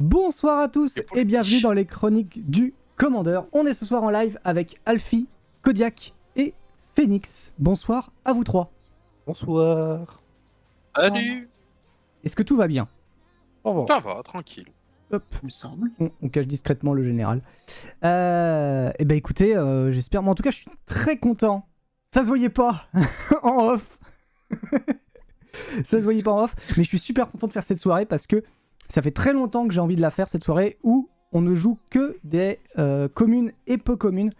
Bonsoir à tous Et pour et le bienvenue pitch. dans les chroniques du Commandeur. On est ce soir en live avec Alfie, Kodiak et Phoenix. Bonsoir à vous trois. Bonsoir. Salut. Est-ce que tout va bien? Au revoir. Ça va, tranquille. Hop, Il me semble. on cache discrètement le général. Eh ben écoutez, j'espère... Moi en tout cas, je suis très content. Ça se voyait pas en off. Ça se voyait pas en off. Mais je suis super content de faire cette soirée parce que ça fait très longtemps que j'ai envie de la faire, cette soirée, où on ne joue que des communes et peu communes.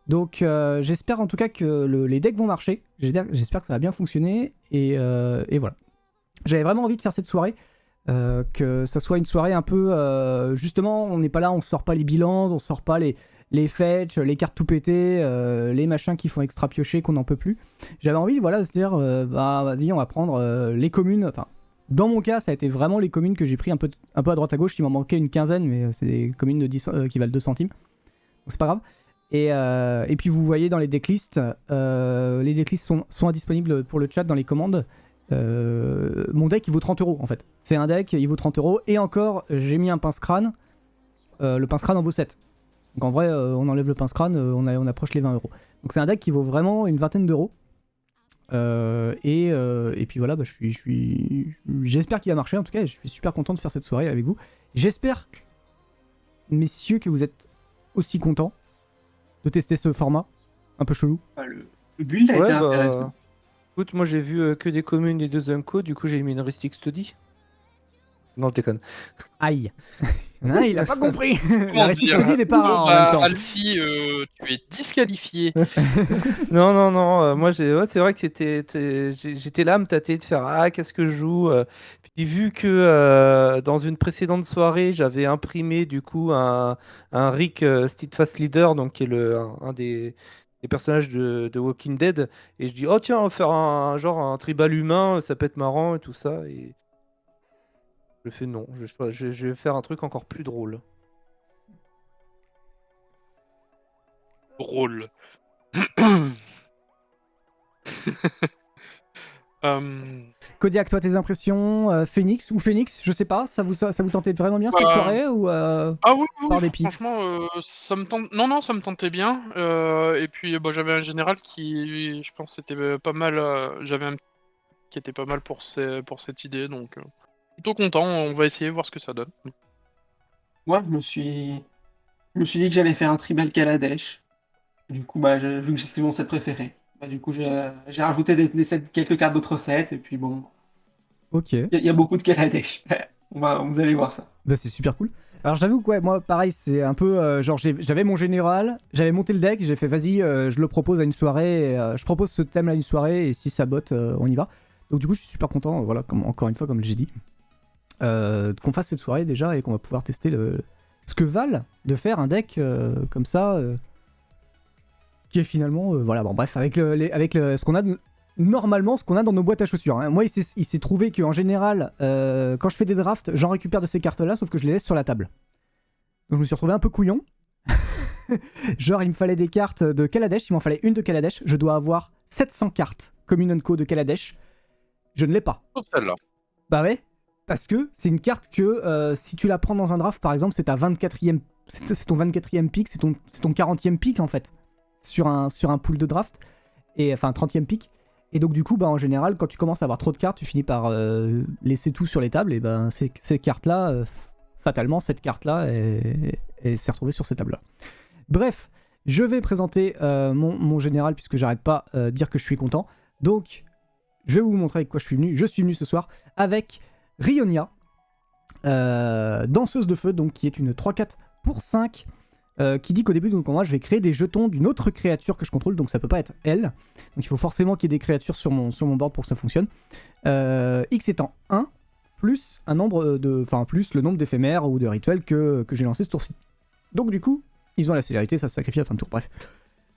Donc j'espère en tout cas que les decks vont marcher. J'espère que ça va bien fonctionner. Et voilà. J'avais vraiment envie de faire cette soirée. Que ça soit une soirée un peu... justement, on n'est pas là, on sort pas les bilans, on sort pas les fetch, les cartes tout pétées, les machins qui font extra piocher, qu'on n'en peut plus. J'avais envie, voilà, de se dire, bah vas-y, on va prendre les communes. Enfin, dans mon cas, ça a été vraiment les communes que j'ai pris un peu à droite à gauche. Il m'en manquait une quinzaine, mais c'est des communes de 10, qui valent 2 centimes. Donc c'est pas grave. Et puis vous voyez dans les decklists, les decklists sont indisponibles pour le chat dans les commandes. Mon deck il vaut 30€ en fait. C'est un deck, il vaut 30€. Et encore, j'ai mis un pince-crâne. Le pince-crâne en vaut 7. Donc en vrai, on enlève le pince-crâne, on approche les 20€. Donc c'est un deck qui vaut vraiment une vingtaine d'euros. Et puis voilà, bah, j'espère qu'il va marcher. En tout cas, je suis super content de faire cette soirée avec vous. J'espère, messieurs, que vous êtes aussi contents de tester ce format un peu chelou. Le build a été intéressant. Écoute, moi j'ai vu que des communes et deux Unco, du coup j'ai mis une Heuristic Study. Non, je déconne. Aïe. Ah, il a pas compris. La Comment récite dire dit des parents en Bah, même temps. Alfie, tu es disqualifié. Non, moi c'est vrai que j'étais là à me tâter de faire qu'est-ce que je joue. Puis vu que dans une précédente soirée j'avais imprimé du coup un Rick Steadfast Leader, donc qui est un des personnages de Walking Dead, et je dis oh tiens, on va faire un tribal humain, ça peut être marrant et tout ça, et je fais non, je vais faire un truc encore plus drôle. Drôle. Kodiak, toi tes impressions, Phoenix, je sais pas, ça vous tentait vraiment bien cette Bah, soirée ou Ah oui, par dépit? franchement, ça me tente. Non, ça me tentait bien. Et puis, bah, j'avais un général qui, je pense, était pas mal. J'avais un qui était pas mal pour cette idée, donc plutôt content. On va essayer voir ce que ça donne. Moi, je me suis dit que j'allais faire un tribal Kaladesh. Du coup, bah, vu que c'est mon set préféré, bah, du coup, j'ai rajouté quelques cartes d'autres sets. Et puis bon, Ok, il y a beaucoup de Kaladesh. Vous allez voir ça. bah c'est super cool. Alors j'avoue que ouais, moi pareil, c'est un peu genre j'avais mon général, j'avais monté le deck, j'ai fait vas-y, je le propose à une soirée, je propose ce thème là à une soirée et si ça botte, on y va. Donc du coup je suis super content, voilà, encore une fois comme j'ai dit, qu'on fasse cette soirée déjà et qu'on va pouvoir tester ce que valent de faire un deck comme ça, qui est finalement, voilà, bon bref, avec ce qu'on a normalement, ce qu'on a dans nos boîtes à chaussures. Hein. Moi, il s'est trouvé qu'en général, quand je fais des drafts, j'en récupère de ces cartes-là, sauf que je les laisse sur la table. Donc je me suis retrouvé un peu couillon. Genre, il me fallait des cartes de Kaladesh, il m'en fallait une de Kaladesh. Je dois avoir 700 cartes Commune Co de Kaladesh. Je ne l'ai pas. Sauf celle-là. Bah ouais, parce que c'est une carte que si tu la prends dans un draft, par exemple, c'est ta 24e, c'est ton 24e pick, c'est ton 40e pick en fait, sur un pool de draft, et enfin 30e pick. Et donc du coup, bah, en général, quand tu commences à avoir trop de cartes, tu finis par laisser tout sur les tables, et ben ces cartes-là, fatalement, cette carte-là, elle s'est retrouvée sur ces tables-là. Bref, je vais présenter mon général, puisque j'arrête pas de dire que je suis content. Donc, je vais vous montrer avec quoi je suis venu. Je suis venu ce soir avec Rionia, danseuse de feu, donc qui est une 3-4 pour 5, qui dit qu'au début de mon combat, je vais créer des jetons d'une autre créature que je contrôle, donc ça peut pas être elle. Donc il faut forcément qu'il y ait des créatures sur mon board pour que ça fonctionne. X étant 1, plus un nombre plus le nombre d'éphémères ou de rituels que j'ai lancé ce tour-ci. Donc du coup, ils ont la célérité, ça se sacrifie à la fin de tour, bref.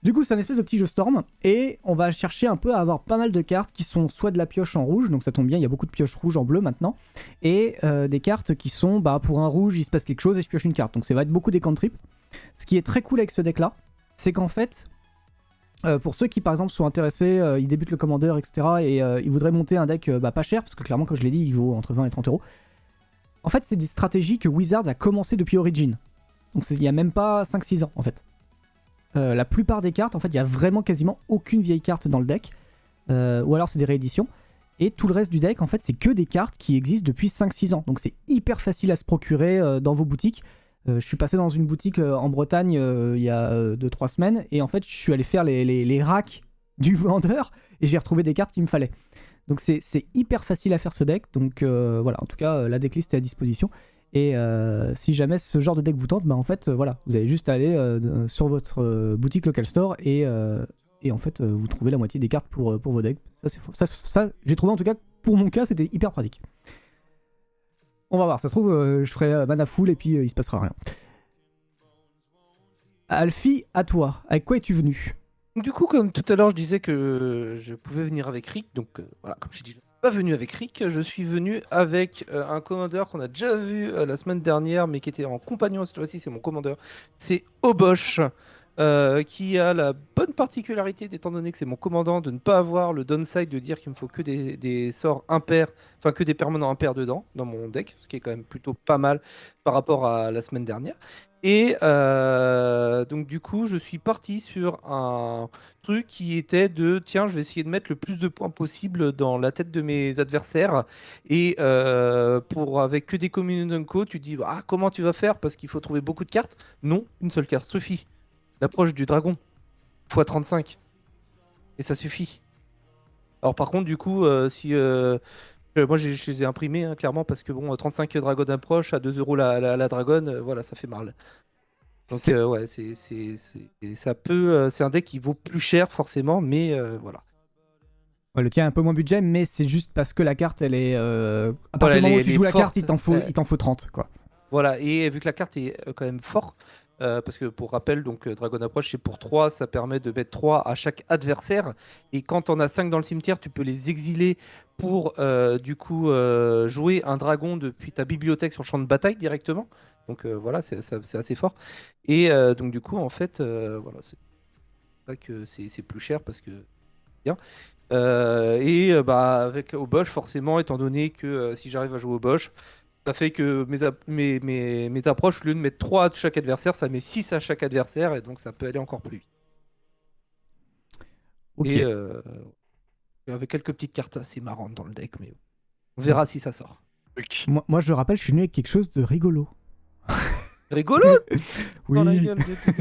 Du coup, c'est un espèce de petit jeu Storm, et on va chercher un peu à avoir pas mal de cartes qui sont soit de la pioche en rouge, donc ça tombe bien, il y a beaucoup de pioches rouges en bleu maintenant, et des cartes qui sont, bah, pour un rouge, il se passe quelque chose et je pioche une carte, donc ça va être beaucoup des cantrips. Ce qui est très cool avec ce deck-là, c'est qu'en fait, pour ceux qui par exemple sont intéressés, ils débutent le commandeur, etc., et ils voudraient monter un deck pas cher, parce que clairement, comme je l'ai dit, il vaut entre 20 et 30€, En fait, c'est des stratégies que Wizards a commencé depuis Origin. Donc il y a même pas 5-6 ans en fait. La plupart des cartes, en fait, il y a vraiment quasiment aucune vieille carte dans le deck. Ou alors c'est des rééditions. Et tout le reste du deck, en fait, c'est que des cartes qui existent depuis 5-6 ans. Donc c'est hyper facile à se procurer dans vos boutiques. Je suis passé dans une boutique en Bretagne il y a 2-3 semaines. Et en fait, je suis allé faire les racks du vendeur. Et j'ai retrouvé des cartes qu'il me fallait. Donc c'est hyper facile à faire ce deck. Donc voilà, en tout cas, la decklist est à disposition. Et si jamais ce genre de deck vous tente, bah en fait, voilà, vous avez juste à aller sur votre boutique local store et en fait, vous trouvez la moitié des cartes pour vos decks. Ça, j'ai trouvé en tout cas, pour mon cas, c'était hyper pratique. On va voir, ça se trouve, je ferai mana full et puis il se passera rien. Alfie, à toi, avec quoi es-tu venu? Du coup, comme tout à l'heure, je disais que je pouvais venir avec Rick, donc voilà, comme j'ai dit, je ne suis pas venu avec Rick, je suis venu avec un commandeur qu'on a déjà vu la semaine dernière, mais qui était en compagnon cette fois-ci, c'est mon commandeur, c'est Obosh, qui a la bonne particularité, étant donné que c'est mon commandant, de ne pas avoir le downside de dire qu'il me faut que des sorts impairs, enfin que des permanents impairs dedans, dans mon deck, ce qui est quand même plutôt pas mal par rapport à la semaine dernière. Et donc du coup, je suis parti sur un truc qui était de tiens, je vais essayer de mettre le plus de points possible dans la tête de mes adversaires. Et avec que des communes d'unco, tu te dis ah, comment tu vas faire parce qu'il faut trouver beaucoup de cartes. Non, une seule carte suffit. L'approche du dragon x 35 et ça suffit. Alors par contre, du coup, moi je les ai imprimés hein, clairement parce que bon, 35 Dragon d'approche à 2 euros la dragonne, voilà, ça fait mal. Donc ouais, ça peut, c'est un deck qui vaut plus cher forcément, mais voilà. Ouais, le tien est un peu moins budget, mais c'est juste parce que la carte, elle est. À partir Voilà, du moment où elle tu est joues la forte. carte, il t'en faut 30, quoi. Voilà, et vu que la carte est quand même forte, parce que pour rappel, donc Dragon Approach c'est pour 3, ça permet de mettre 3 à chaque adversaire, et quand on a 5 dans le cimetière, tu peux les exiler pour du coup jouer un dragon depuis ta bibliothèque sur le champ de bataille directement. Donc voilà, c'est assez fort. Et donc du coup, en fait, voilà, c'est ça que c'est plus cher parce que bien. Bah avec Obosh, forcément, étant donné que si j'arrive à jouer Obosh, ça fait que mes approches, au lieu de mettre 3 à chaque adversaire, ça met 6 à chaque adversaire, et donc ça peut aller encore plus vite. Ok. Et avec quelques petites cartes assez marrantes dans le deck, mais on verra si ça sort. Ok. Moi, je rappelle, je suis venu avec quelque chose de rigolo. Rigolo Oui. dans la gueule de tout.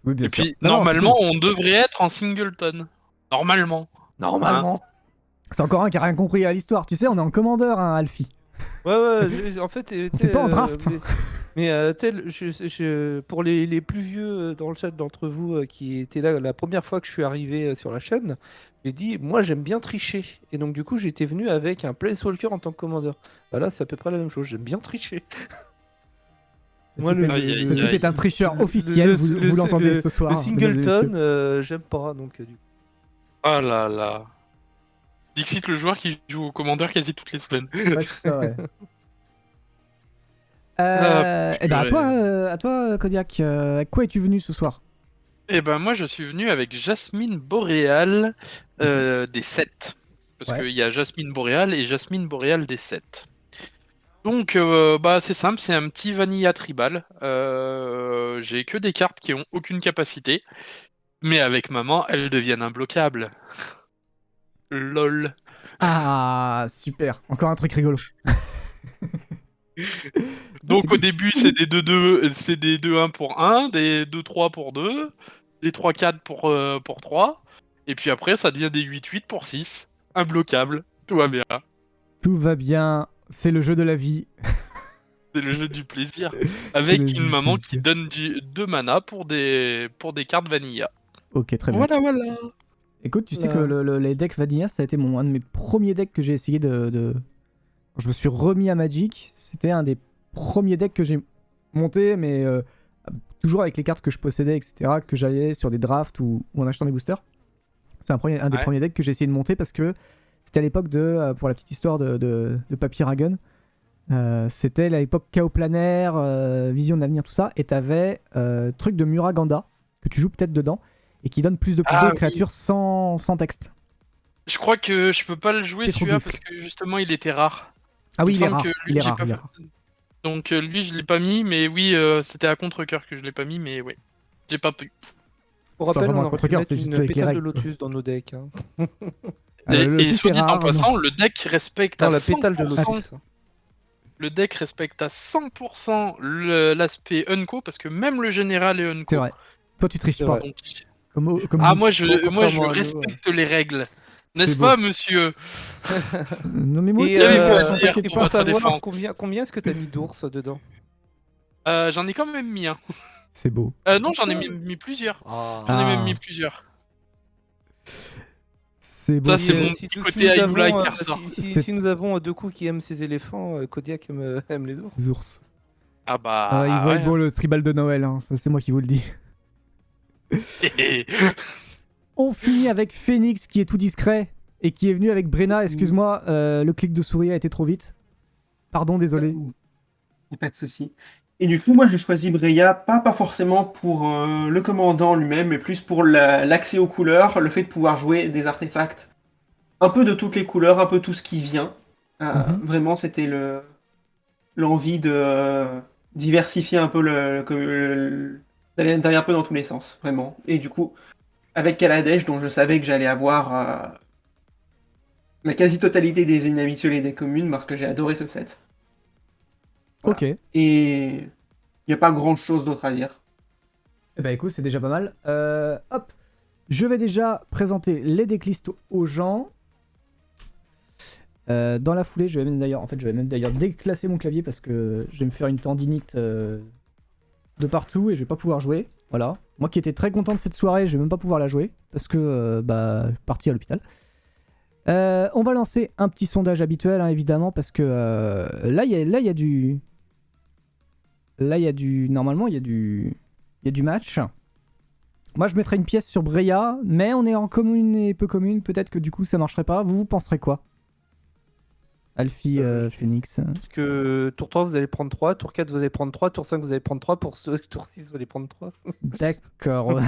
Oui, bien Et sûr. puis, Non, non, normalement, c'est on devrait être en singleton. Normalement. Normalement. cool. C'est encore un qui a rien compris à l'histoire. Tu sais, on est en commandeur, hein, Alfie. Ouais, en fait... On fait pas en draft. Mais tu sais, pour les plus vieux dans le chat d'entre vous qui étaient là la première fois que je suis arrivé sur la chaîne, j'ai dit, moi j'aime bien tricher. Et donc du coup, j'étais venu avec un Planeswalker en tant que commandeur. Voilà, c'est à peu près la même chose, j'aime bien tricher. Moi, Ce type est un tricheur officiel, vous l'entendez ce soir. Le mesdames et messieurs. singleton, j'aime pas, donc du coup. Oh là là. Dixit, le joueur qui joue au commandeur quasi toutes les semaines. Ouais, c'est ça, ouais. Ah, Eh ben purée. à toi, Kodiak, avec quoi es-tu venu ce soir? Eh ben moi je suis venu avec Jasmine Boréal des 7. Parce Ouais. qu'il y a Jasmine Boréal et Jasmine Boréal des 7. Donc bah c'est simple, c'est un petit vanilla tribal. J'ai que des cartes qui ont aucune capacité. Mais avec maman, elles deviennent imbloquables. LOL. Ah, super. Encore un truc rigolo. Donc c'est au cool. début c'est des 2-2, c'est des 2-1 pour 1, des 2-3 pour 2, des 3-4 pour 3, et puis après ça devient des 8-8 pour 6. Imbloquable, tout va bien. Tout va bien. C'est le jeu de la vie. C'est le jeu du plaisir. C'est Avec le jeu une du maman plaisir. qui donne 2 mana pour des cartes vanilla. Ok, très bien. Voilà. Écoute, tu sais que Voilà. les decks Vanilla, ça a été un de mes premiers decks que j'ai essayé de... Quand je me suis remis à Magic, c'était un des premiers decks que j'ai monté, mais toujours avec les cartes que je possédais, etc., que j'allais sur des drafts ou en achetant des boosters. C'est un des Ouais. premiers decks que j'ai essayé de monter parce que c'était à l'époque de, pour la petite histoire de Papy Ragon, c'était à l'époque Chaos Planaire, Vision de l'avenir, tout ça, et t'avais truc de Muraganda, que tu joues peut-être dedans, et qui donne plus de plus Ah aux oui. créatures sans texte. Je crois que je peux pas le jouer C'est trop celui-là ouf. parce que justement il était rare. Ah oui, me il est semble rare. que lui, Il est j'ai rare. pas Il est fait- rare. Donc lui, je l'ai pas mis, mais oui, c'était à contre-cœur que je l'ai pas mis, mais ouais. J'ai pas pu. Pour C'est pas rappel, on vraiment un aurait pu contre-cœur, mettre c'est juste une avec les pétale de règles, quoi. lotus dans nos decks. Hein. Ah, le Et lotus, soit c'est dit en rare, passant, non. le deck respecte Non, à la pétale de 100%, lotus. hein. le deck respecte à 100% l'aspect unco, parce que même le général est C'est unco. vrai. Toi, tu triches C'est pas. vrai. Donc, Comme ah, nous. moi je Contrairement à nous, respecte les règles. C'est N'est-ce beau. pas, monsieur? Non, mais moi aussi, Et, Qu'avez-vous à en dire fait, et pour pour votre savoir défense? combien est-ce que t'as mis d'ours dedans? J'en ai quand même mis un. c'est beau. Non, j'en ai mis plusieurs. Ah. J'en ai même Ah. mis plusieurs. C'est beau. Ça, c'est mon Si, petit si côté nous Ayula avons, qui ressort. si nous avons Deku qui aime ses éléphants, Kodiak aime les ours. Les ours. Ah bah. Il va ouais. être beau le tribal de Noël, hein. Ça, c'est moi qui vous le dis. On finit avec Phoenix qui est tout discret et qui est venu avec Brenna. Excuse-moi, le clic de souris a été trop vite. Pardon, désolé. Y a pas de souci. Et du coup, moi, j'ai choisi Breya, pas forcément pour le commandant lui-même, mais plus pour l'accès aux couleurs, le fait de pouvoir jouer des artefacts. Un peu de toutes les couleurs, un peu tout ce qui vient. Mhm. Vraiment, c'était l'envie de diversifier un peu d'aller un peu dans tous les sens, vraiment. Et du coup, avec Kaladesh, dont je savais que j'allais avoir la quasi-totalité des ennemis habituels et des communes, parce que j'ai adoré ce set. Voilà. Ok. Et il n'y a pas grand-chose d'autre à dire. Eh ben écoute, c'est déjà pas mal. Hop. Je vais déjà présenter les decklists aux gens. Dans la foulée, je vais même d'ailleurs déclasser mon clavier parce que je vais me faire une tendinite de partout et je vais pas pouvoir jouer. Voilà. Moi qui étais très content de cette soirée, je vais même pas pouvoir la jouer parce que parti à l'hôpital. On va lancer un petit sondage habituel, hein, évidemment, parce que là il y a du normalement il y a du match. Moi je mettrais une pièce sur Breya, mais on est en commune et peu commune, peut-être que du coup ça marcherait pas. Vous penserez quoi? Alfie, Phoenix. Parce que tour 3 vous allez prendre 3, tour 4 vous allez prendre 3, tour 5 vous allez prendre 3, pour tour 6 vous allez prendre 3. D'accord.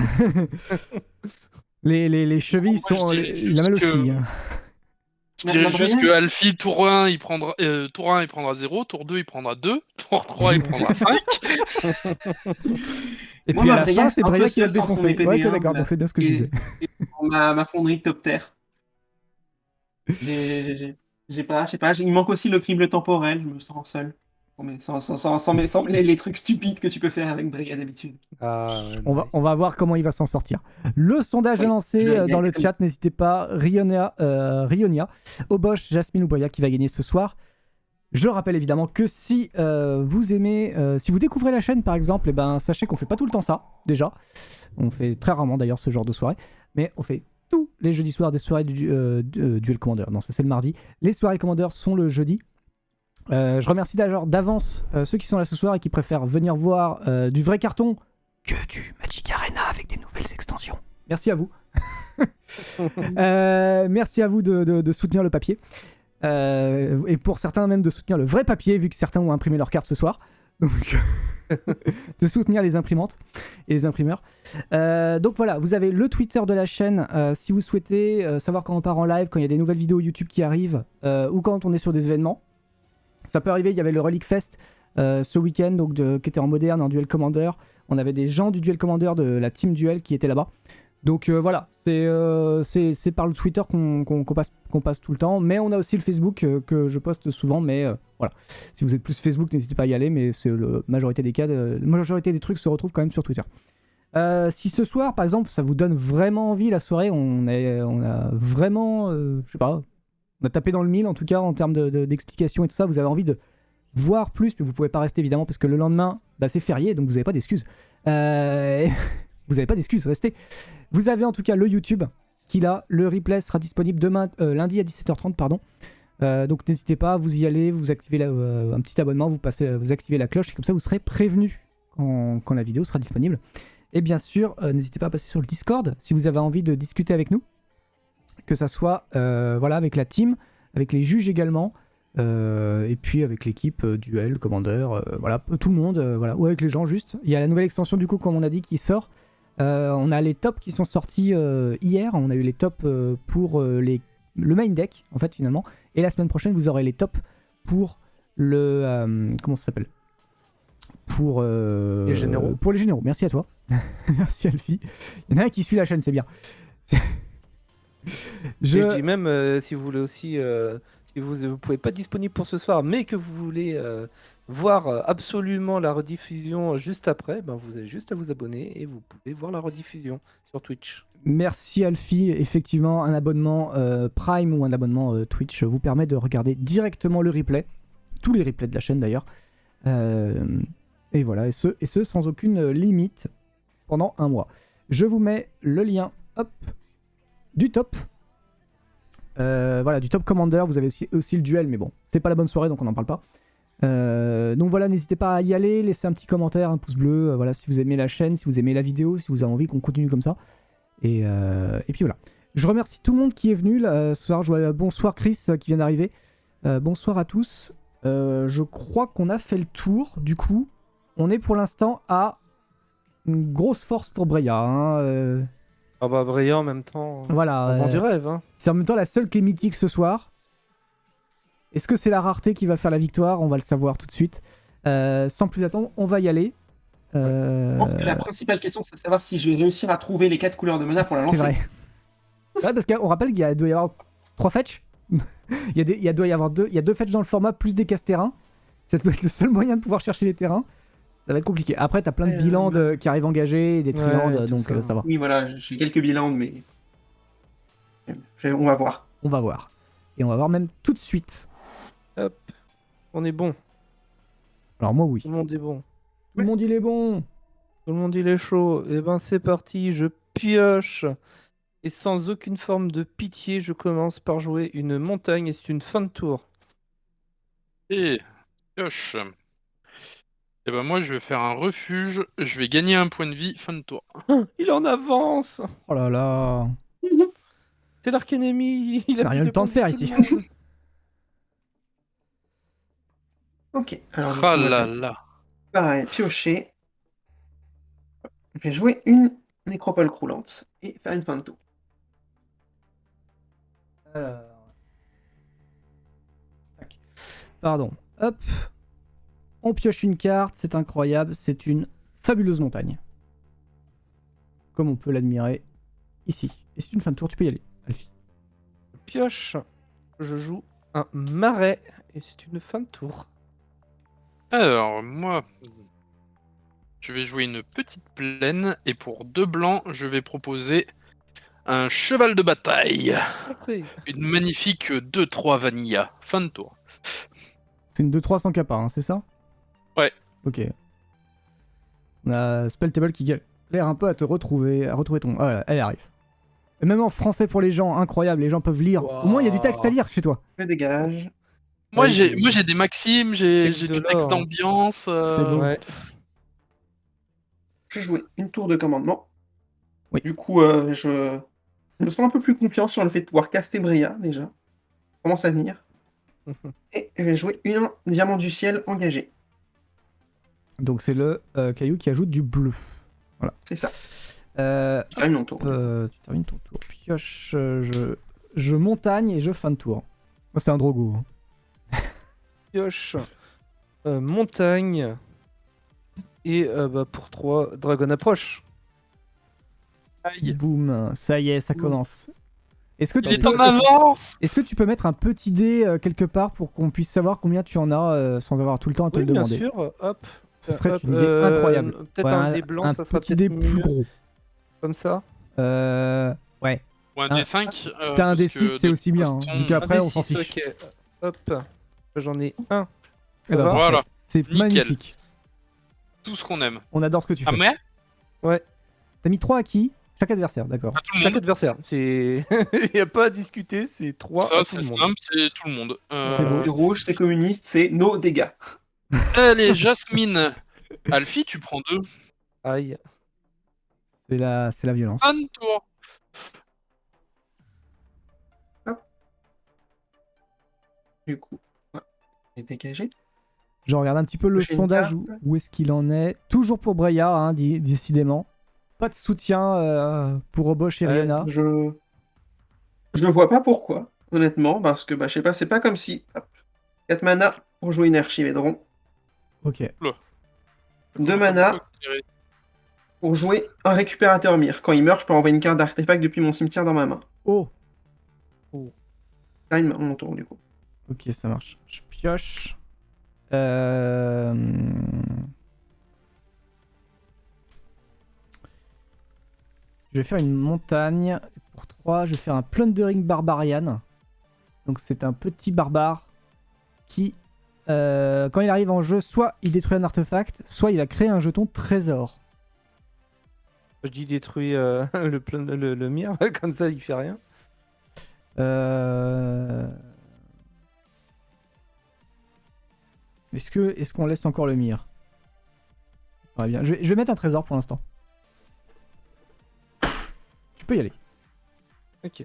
les chevilles Moi, sont... je dirais Il a mal aux juste que- chevilles. Je dirais La juste Breya, que Alfie, tour 1, il prendra 0, tour 2, il prendra 2, tour 3, il prendra 5. Et Moi, puis à ma la Breya, fin, c'est c'est un peu Breya qui va seul te sans son défoncer. épée Ouais, des ok, d'accord, Indes, donc c'est bien ce que je et- disais. Ma fonderie de top terre. J'ai pas, je sais pas, il me manque aussi le crible temporel, je me sens seul. Sans les trucs stupides que tu peux faire avec Breya d'habitude. Ah, ouais, On va voir comment il va s'en sortir. Le sondage est Oui, lancé je vais dans le gagner. chat. N'hésitez pas. Rionia, Obosh, Jasmine ou Breya qui va gagner ce soir. Je rappelle évidemment que si vous aimez, si vous découvrez la chaîne par exemple, eh ben, sachez qu'on fait pas tout le temps ça, déjà. On fait très rarement d'ailleurs ce genre de soirée. Mais on fait tous les jeudis soirs des soirées du Duel Commander. Non, ça c'est le mardi. Les soirées Commander sont le jeudi. Je remercie d'ailleurs d'avance ceux qui sont là ce soir et qui préfèrent venir voir du vrai carton que du Magic Arena avec des nouvelles extensions. Merci à vous. Merci à vous de soutenir le papier. Et pour certains même de soutenir le vrai papier, vu que certains ont imprimé leurs cartes ce soir. Donc, de soutenir les imprimantes et les imprimeurs. Donc voilà, vous avez le Twitter de la chaîne si vous souhaitez savoir quand on part en live, quand il y a des nouvelles vidéos YouTube qui arrivent, ou quand on est sur des événements. Ça peut arriver, il y avait le Relic Fest ce week-end, donc qui était en moderne, en Duel Commander. On avait des gens du Duel Commander de la team Duel qui étaient là-bas. Donc voilà, c'est par le Twitter qu'on passe tout le temps. Mais on a aussi le Facebook que je poste souvent. Mais voilà, si vous êtes plus Facebook, n'hésitez pas à y aller. Mais c'est la majorité des cas, la majorité des trucs se retrouvent quand même sur Twitter. Si ce soir, par exemple, ça vous donne vraiment envie la soirée, on a vraiment, je sais pas, on a tapé dans le mille en tout cas en termes d'explications et tout ça. Vous avez envie de voir plus, mais vous pouvez pas rester évidemment parce que le lendemain, c'est férié, donc vous n'avez pas d'excuses. Vous n'avez pas d'excuses, restez. Vous avez en tout cas le YouTube qui là, le replay sera disponible demain, lundi à 17h30, pardon. Donc n'hésitez pas, vous y allez, vous activez un petit abonnement, vous activez la cloche et comme ça vous serez prévenu quand la vidéo sera disponible. Et bien sûr, n'hésitez pas à passer sur le Discord si vous avez envie de discuter avec nous. Que ça soit voilà, avec la team, avec les juges également, et puis avec l'équipe Duel, Commander, voilà, tout le monde, voilà, ou avec les gens juste. Il y a la nouvelle extension du coup, comme on a dit, qui sort. On a les tops qui sont sortis hier, on a eu les tops pour le main deck, en fait, finalement. Et la semaine prochaine, vous aurez les tops pour le... comment ça s'appelle? Pour... Les généraux. Pour les généraux. Merci à toi. Merci Alfie. Il y en a un qui suit la chaîne, c'est bien. Je dis même, si vous voulez aussi, si vous pouvez pas être disponible pour ce soir, mais que vous voulez voir absolument la rediffusion juste après, ben vous avez juste à vous abonner et vous pouvez voir la rediffusion sur Twitch. Merci Alfie. Effectivement, un abonnement Prime ou un abonnement Twitch vous permet de regarder directement le replay. Tous les replays de la chaîne d'ailleurs. Et voilà, et ce sans aucune limite pendant un mois. Je vous mets le lien, hop, du top. Voilà, du top commander. Vous avez aussi le duel, mais bon, c'est pas la bonne soirée, donc on n'en parle pas. Donc voilà, n'hésitez pas à y aller, laissez un petit commentaire, un pouce bleu, voilà, si vous aimez la chaîne, si vous aimez la vidéo, si vous avez envie qu'on continue comme ça. Et puis voilà. Je remercie tout le monde qui est venu ce soir. Bonsoir Chris qui vient d'arriver. Bonsoir à tous. Je crois qu'on a fait le tour. Du coup, on est pour l'instant à une grosse force pour Breya. Hein, Ah bah Brillant en même temps, voilà. on vend du rêve. Hein. C'est en même temps la seule qui est mythique ce soir. Est-ce que c'est la rareté qui va faire la victoire? On va le savoir tout de suite. Sans plus attendre, on va y aller. Je pense que la principale question, c'est de savoir si je vais réussir à trouver les 4 couleurs de mana pour la lancer. C'est vrai. Ouais, parce qu'on rappelle qu'il doit y avoir 3 fetch. il doit y avoir 2 fetch dans le format, plus des casse-terrains. Ça doit être le seul moyen de pouvoir chercher les terrains. Ça va être compliqué. Après, t'as plein de bilans qui arrivent engagés, des trilandes, tout donc ça. ça va. Oui, voilà, j'ai quelques bilans, mais on va voir. On va voir. Et on va voir même tout de suite. Hop, on est bon. Alors moi, oui. Tout le monde est bon. Tout le monde, il est bon. Tout le monde il est chaud. Et ben c'est parti, je pioche. Et sans aucune forme de pitié, je commence par jouer une montagne et c'est une fin de tour. Et pioche. Et ben moi je vais faire un refuge, je vais gagner un point de vie, fin de tour. Il en avance. Oh là là. C'est l'arcane ennemi. Il On a a rien plus eu le temps de faire tout le ici. monde. Ok, alors du coup, Ah moi, là je vais, là. pareil, piocher. Je vais jouer une nécropole croulante et faire une fin de tour. Alors. Tac. Pardon. Hop. On pioche une carte, c'est incroyable, c'est une fabuleuse montagne. Comme on peut l'admirer ici. Et c'est une fin de tour, tu peux y aller, Alfie. Pioche. Je joue un marais et c'est une fin de tour. Alors moi, je vais jouer une petite plaine et pour 2 blancs, je vais proposer un cheval de bataille. Après. Une magnifique 2-3 vanilla, fin de tour. C'est une 2-3 sans capa, hein, c'est ça? Ouais. Ok. On a Spelltable qui galère un peu à retrouver ton... Ah voilà, elle arrive. Et même en français pour les gens, incroyable, les gens peuvent lire. Wow. Au moins il y a du texte à lire chez toi. Je dégage. Moi Ouais, j'ai des maximes, j'ai C'est du de texte l'or. d'ambiance. C'est beau. Ouais. Je vais jouer une tour de commandement. Oui. Du coup, je me sens un peu plus confiant sur le fait de pouvoir caster Breya, déjà. Commence à venir. Et je vais jouer un diamant du ciel engagé. Donc c'est le caillou qui ajoute du bleu. C'est ça. Euh, Je termine mon tour. tu termines ton tour. Pioche, je montagne et je fin de tour. Moi c'est un drogo. Hein. Pioche. Montagne. Et bah, pour 3, Dragon Approche. Aïe. Boum, ça y est, ça commence. Est-ce que Il est en avance. Est-ce que tu peux mettre un petit dé quelque part pour qu'on puisse savoir combien tu en as sans avoir tout le temps à te Oui, le bien demander? sûr. Hop. Ce serait Hop, une idée incroyable. Peut-être Ouais, un dé blanc, ça sera petit peut-être dé plus mieux. gros. Comme ça. Ouais. Ou un Ah, D5. Si t'as un parce que D6, c'est de aussi toute bien. Hein, façon, vu qu'après, Un on s'en D6, fiche. ok. Hop. J'en ai un. Eh ben, va. parfait. Voilà. C'est Nickel. magnifique. Tout ce qu'on aime. On adore ce que tu Ah fais. mais Ouais. T'as mis 3 à qui? Chaque adversaire, d'accord. à tout le Chaque monde. adversaire. C'est. Il n'y a pas à discuter, c'est 3 Ça à tout c'est le monde. simple, c'est tout le monde. C'est beau. Le rouge, c'est communiste, c'est nos dégâts. Allez, Jasmine. Alfie, tu prends 2. Aïe. C'est la violence. Fin de tour. Du coup, ouais, j'ai dégagé. Je regarde un petit peu le J'ai une sondage, carte. où est-ce qu'il en est. Toujours pour Breya, hein, décidément. Pas de soutien pour Obosh et Ouais, Rihanna. Je ne vois pas pourquoi, honnêtement, parce que, bah, je sais pas, c'est pas comme si... Hop. 4 mana pour jouer une Archipédron. Ok. 2 mana pour jouer un récupérateur Myr. Quand il meurt, je peux envoyer une carte d'artefact depuis mon cimetière dans ma main. Oh. Là, mon tour du coup. Ok, ça marche. Je pioche. Je vais faire une montagne. Pour 3, je vais faire un Plundering Barbarian. Donc c'est un petit barbare qui, quand il arrive en jeu, soit il détruit un artefact, soit il va créer un jeton trésor. Je dis détruit le mire, comme ça il fait rien. Est-ce qu'on laisse encore le mire? Ouais, bien. Je vais mettre un trésor pour l'instant. Tu peux y aller. Ok.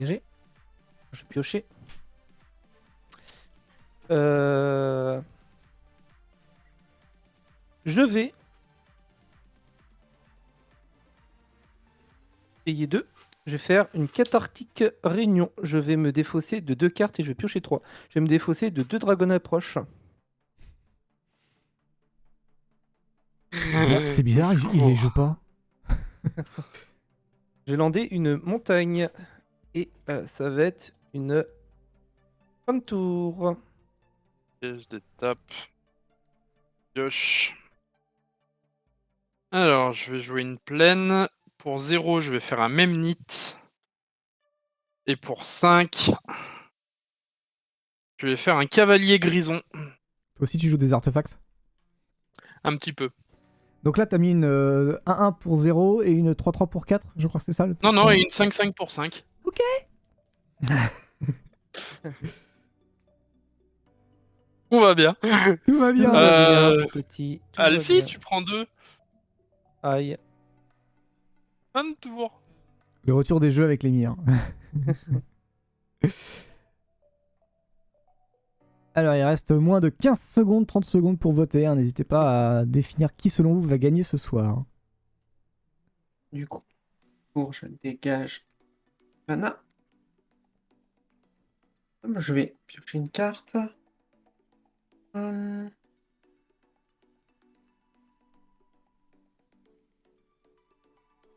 GG. Je vais piocher. Je vais payer 2. Je vais faire une cathartique réunion. Je vais me défausser de 2 cartes et je vais piocher 3. Je vais me défausser de 2 dragons approche. C'est bizarre, il les joue pas. J'ai landé une montagne. Et ça va être une fin de tour. Piège d'étape. Pioche. Alors, je vais jouer une plaine. Pour 0, je vais faire un Memnite. Et pour 5, je vais faire un cavalier grison. Toi aussi, tu joues des artefacts? Un petit peu. Donc là, t'as mis une 1-1 pour 0 et une 3-3 pour 4. Je crois que c'est ça le truc. Non, et une 5-5 pour 5. Ok. Tout va bien. Tout va bien. Tout va bien, Euh, petit. Tout va Alfie, bien. tu prends 2. Aïe. Un tour. Le retour des jeux avec les mires. Alors, il reste moins de 15 secondes, 30 secondes pour voter. Hein. N'hésitez pas à définir qui, selon vous, va gagner ce soir. Du coup, je dégage mana. Je vais piocher une carte.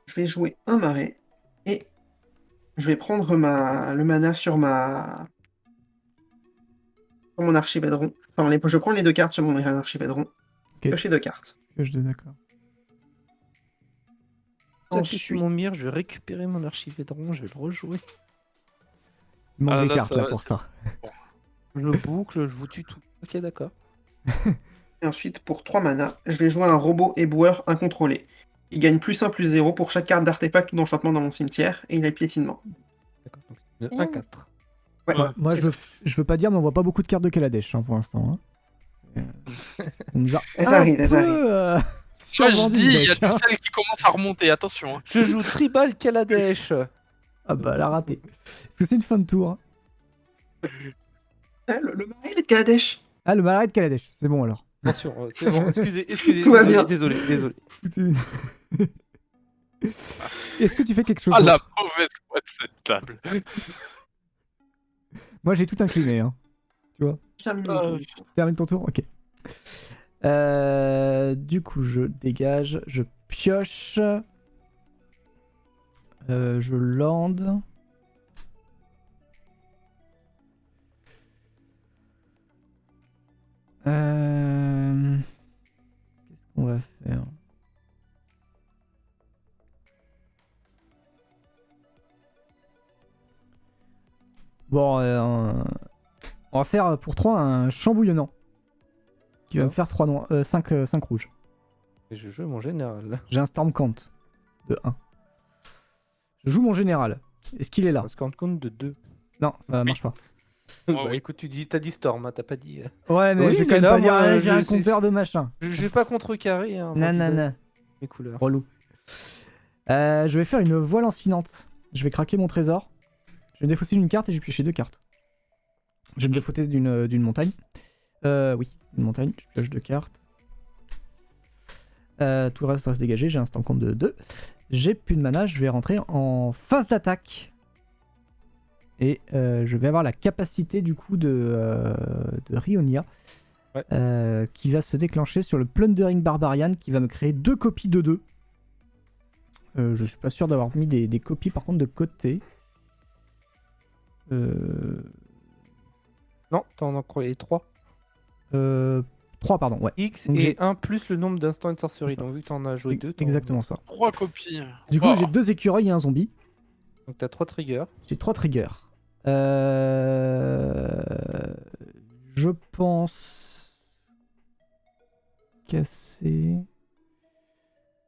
Je vais jouer un marais et je vais prendre le mana sur mon archipédron. Enfin, je prends les 2 cartes sur mon archipédron. Ok. Piocher 2 cartes. D'accord. Ça, je suis Ensuite, mon mire, je vais récupérer mon archipédron, je vais le rejouer. Il manque Ah, des là, cartes ça là va, pour ça. Je le boucle, je vous tue tout. Ok, d'accord. et ensuite, pour 3 mana, je vais jouer un robot éboueur incontrôlé. Il gagne +1 +0 pour chaque carte d'artefact ou d'enchantement dans mon cimetière et il a piétinement. D'accord, donc c'est une 1-4. Ouais, Ouais. Moi, c'est je ça. veux pas dire, mais on voit pas beaucoup de cartes de Kaladesh hein, pour l'instant. Hein. On nous a Elles un arrivent, peu, elles arrivent. Moi, je survendu dis, le il y a deck, hein. tout celle qui commence à remonter. Attention. Hein. Je joue Tribal Kaladesh. Ah bah, elle a raté. Est-ce que c'est une fin de tour? Hein. Le marais il est de Kaladesh. Ah, le marais de Kaladesh. C'est bon alors. Attention, c'est bon, excusez, Tout va bien. désolé. Est-ce que tu fais quelque chose Ah, la d'autre? mauvaise foi de cette table. Moi, j'ai tout incliné. Hein. Je termine mon tour. Termine ton tour? Ok. Du coup, je dégage, je pioche. Je lande. Qu'est-ce qu'on va faire? Bon, on va faire pour 3 un chambouillonnant. Qui va me faire 5 rouges. Et je joue mon général. J'ai un Stormcant de 1. Je joue mon général. Est-ce qu'il est là? On se rend compte de 2. Non, ça marche pas. Oh, Bah oui. écoute, t'as dit Storm, hein, t'as pas dit. Ouais, mais Oui, je vais il quand est même là, pas dire, moi, ouais, j'ai un je- compteur de machin. Je vais pas contrecarrer hein, Non, mon non, visage, non. mes couleurs. Relou. Je vais faire une voile lancinante. Je vais craquer mon trésor. Je vais me défausser d'une carte et je vais piocher 2 cartes. Je vais me défausser d'une montagne. Oui, une montagne. Je pioche 2 cartes. Tout le reste reste dégagé. J'ai un stand compte de 2. J'ai plus de mana. Je vais rentrer en phase d'attaque. Et je vais avoir la capacité du coup de Rionia Ouais. qui va se déclencher sur le Plundering Barbarian qui va me créer 2 copies de 2. Je suis pas sûr d'avoir mis des copies par contre de côté. Non, t'en as croyé 3. 3 pardon, ouais. X Donc et j'ai- 1 plus le nombre d'instants de sorcerie. C'est ça. Donc vu que t'en as joué 2, Exactement ça. 3 copies. Du coup Wow. j'ai 2 écureuils et un zombie. Donc t'as 3 triggers. J'ai 3 triggers. Je pense casser.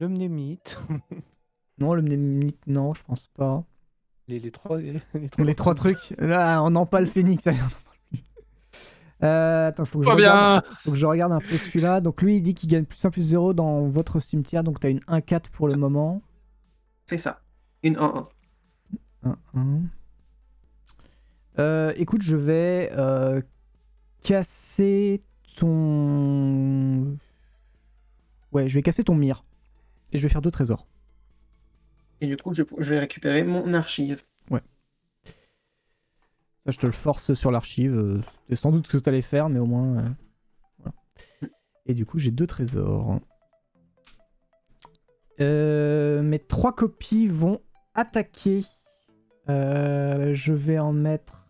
Le mnémite. Non, le mnémite, non, je pense pas. Les 3 Les 3 trucs. Ah, on n'en pas le phénix. Allez, on en parle plus. Attends, faut que je Pas regarde. bien. Faut que je regarde un peu celui-là. Donc lui, il dit qu'il gagne plus 1 plus 0 dans votre cimetière. Donc t'as une 1-4 pour le moment. C'est ça. Une 1-1. 1-1. Écoute, je vais casser ton... Ouais, je vais casser ton mire. Et je vais faire 2 trésors. Et du coup, je vais récupérer mon archive. Ça, je te le force sur l'archive. C'est sans doute ce que tu allais faire, mais au moins... voilà. Et du coup, j'ai 2 trésors. Mes 3 copies vont attaquer. Je vais en mettre...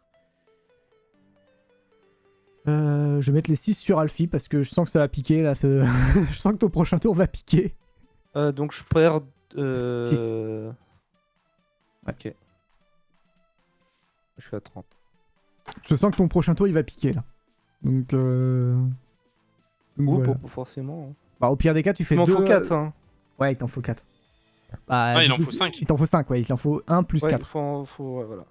je vais mettre les 6 sur Alfie parce que je sens que ça va piquer là. Je sens que ton prochain tour va piquer. Donc je perds. 6. Ok. Je suis à 30. Je sens que ton prochain tour il va piquer là. Donc, Ou voilà. pas forcément. Bah, au pire des cas, tu fais Il m'en 2. faut 4. Hein. Ouais, il t'en faut 4. Bah, Ah, il du en coup, faut 5. Il t'en faut 5, ouais. Il t'en faut 1 plus Ouais, 4. ouais, voilà.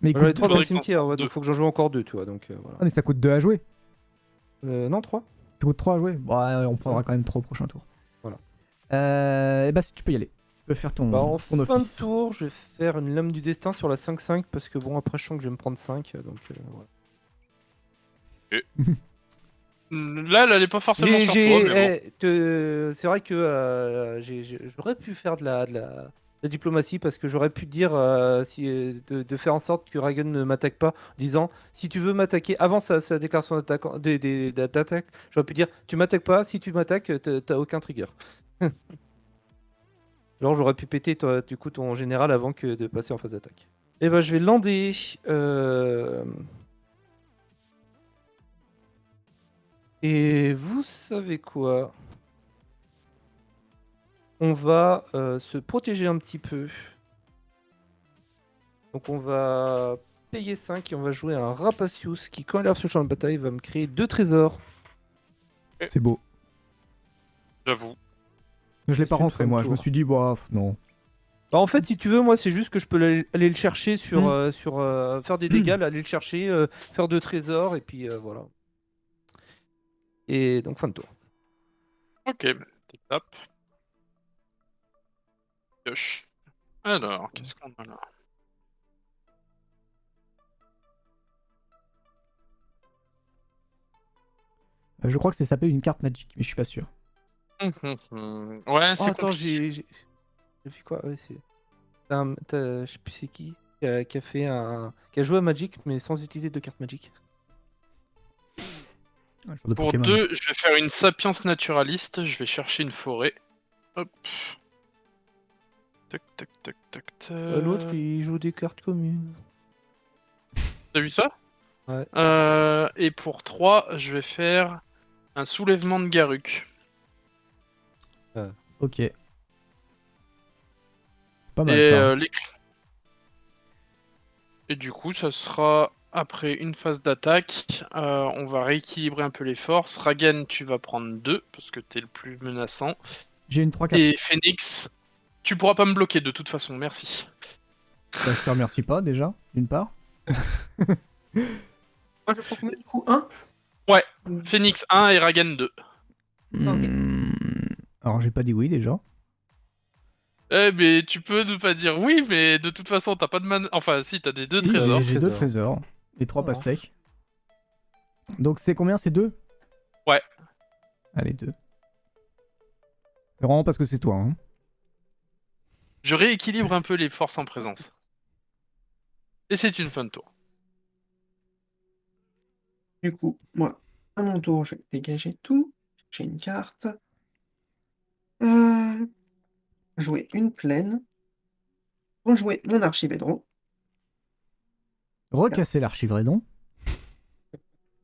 Mais J'en ai écoute, 3 dans faudrait le que t'en cimetière, ouais, deux. donc faut que j'en joue encore 2, tu vois. Donc voilà. ah, mais ça coûte 2 à jouer. Non, 3. Ça coûte 3 à jouer. Bon, ouais, on prendra Ouais. quand même 3 au prochain tour. Voilà. Et bah, si tu peux y aller. Tu peux faire ton, Bah, en ton fin office. de tour, je vais faire une lame du destin sur la 5-5 parce que bon, après, je sens que je vais me prendre 5. Donc voilà. Là, elle est pas forcément sur toi, mais bon. C'est vrai que j'aurais pu faire de la diplomatie parce que j'aurais pu dire de faire en sorte que Ragen ne m'attaque pas, en disant si tu veux m'attaquer avant sa déclaration d'attaque, j'aurais pu dire tu m'attaques pas, si tu m'attaques, t'as aucun trigger. Alors j'aurais pu péter du coup ton général avant que de passer en phase d'attaque. Et ben je vais lander. Et vous savez quoi? On va se protéger un petit peu. Donc on va payer 5 et on va jouer un Rapacius qui, quand il arrive sur le champ de bataille, va me créer 2 trésors. C'est beau. J'avoue. Je l'ai pas C'est une rentré, fin de moi. Je me tour. suis dit, bah, non. Bah, en fait, si tu veux, moi, c'est juste que je peux aller le chercher sur, faire des dégâts, aller le chercher, faire 2 trésors, et puis voilà. Et donc, fin de tour. Ok, petite tape. Pioche. Alors, qu'est-ce qu'on a là? Je crois que ça s'appelle une carte magique, mais je suis pas sûr. Ouais, Oh, c'est attends, compliqué. j'ai vu quoi? Ouais, c'est. Je sais plus c'est qui qui a fait qui a joué à Magic, mais sans utiliser de cartes Magic. Un genre de Pour Pokémon. 2, je vais faire une sapience naturaliste. Je vais chercher une forêt. Hop. Tac, tac, tac, tac, tac. L'autre, il joue des cartes communes. T'as vu ça? Ouais. Et pour 3, je vais faire un soulèvement de Garruk. Ok. C'est pas mal Et, ça. et du coup, ça sera après une phase d'attaque. On va rééquilibrer un peu les forces. Ragen, tu vas prendre 2 parce que t'es le plus menaçant. J'ai une 3-4. Et Phoenix, tu pourras pas me bloquer de toute façon, merci. Bah, je te remercie pas déjà, d'une part. Moi, je prends combien du coup 1? Phoenix 1 et Ragen 2. Alors, j'ai pas dit oui déjà. Eh mais tu peux ne pas dire oui, mais de toute façon t'as pas de man... Enfin si, t'as des 2 Oui, trésors. J'ai 2 trésors. Et 3 Oh. pastèques. Donc, c'est combien? C'est 2? Ouais. Allez, 2. C'est vraiment parce que c'est toi, hein. Je rééquilibre un peu les forces en présence. Et c'est une fin de tour. Du coup, moi, à mon tour, je vais dégager tout. J'ai une carte. Jouer une plaine. Rejouer mon archivédron. Recasser l'archivredon.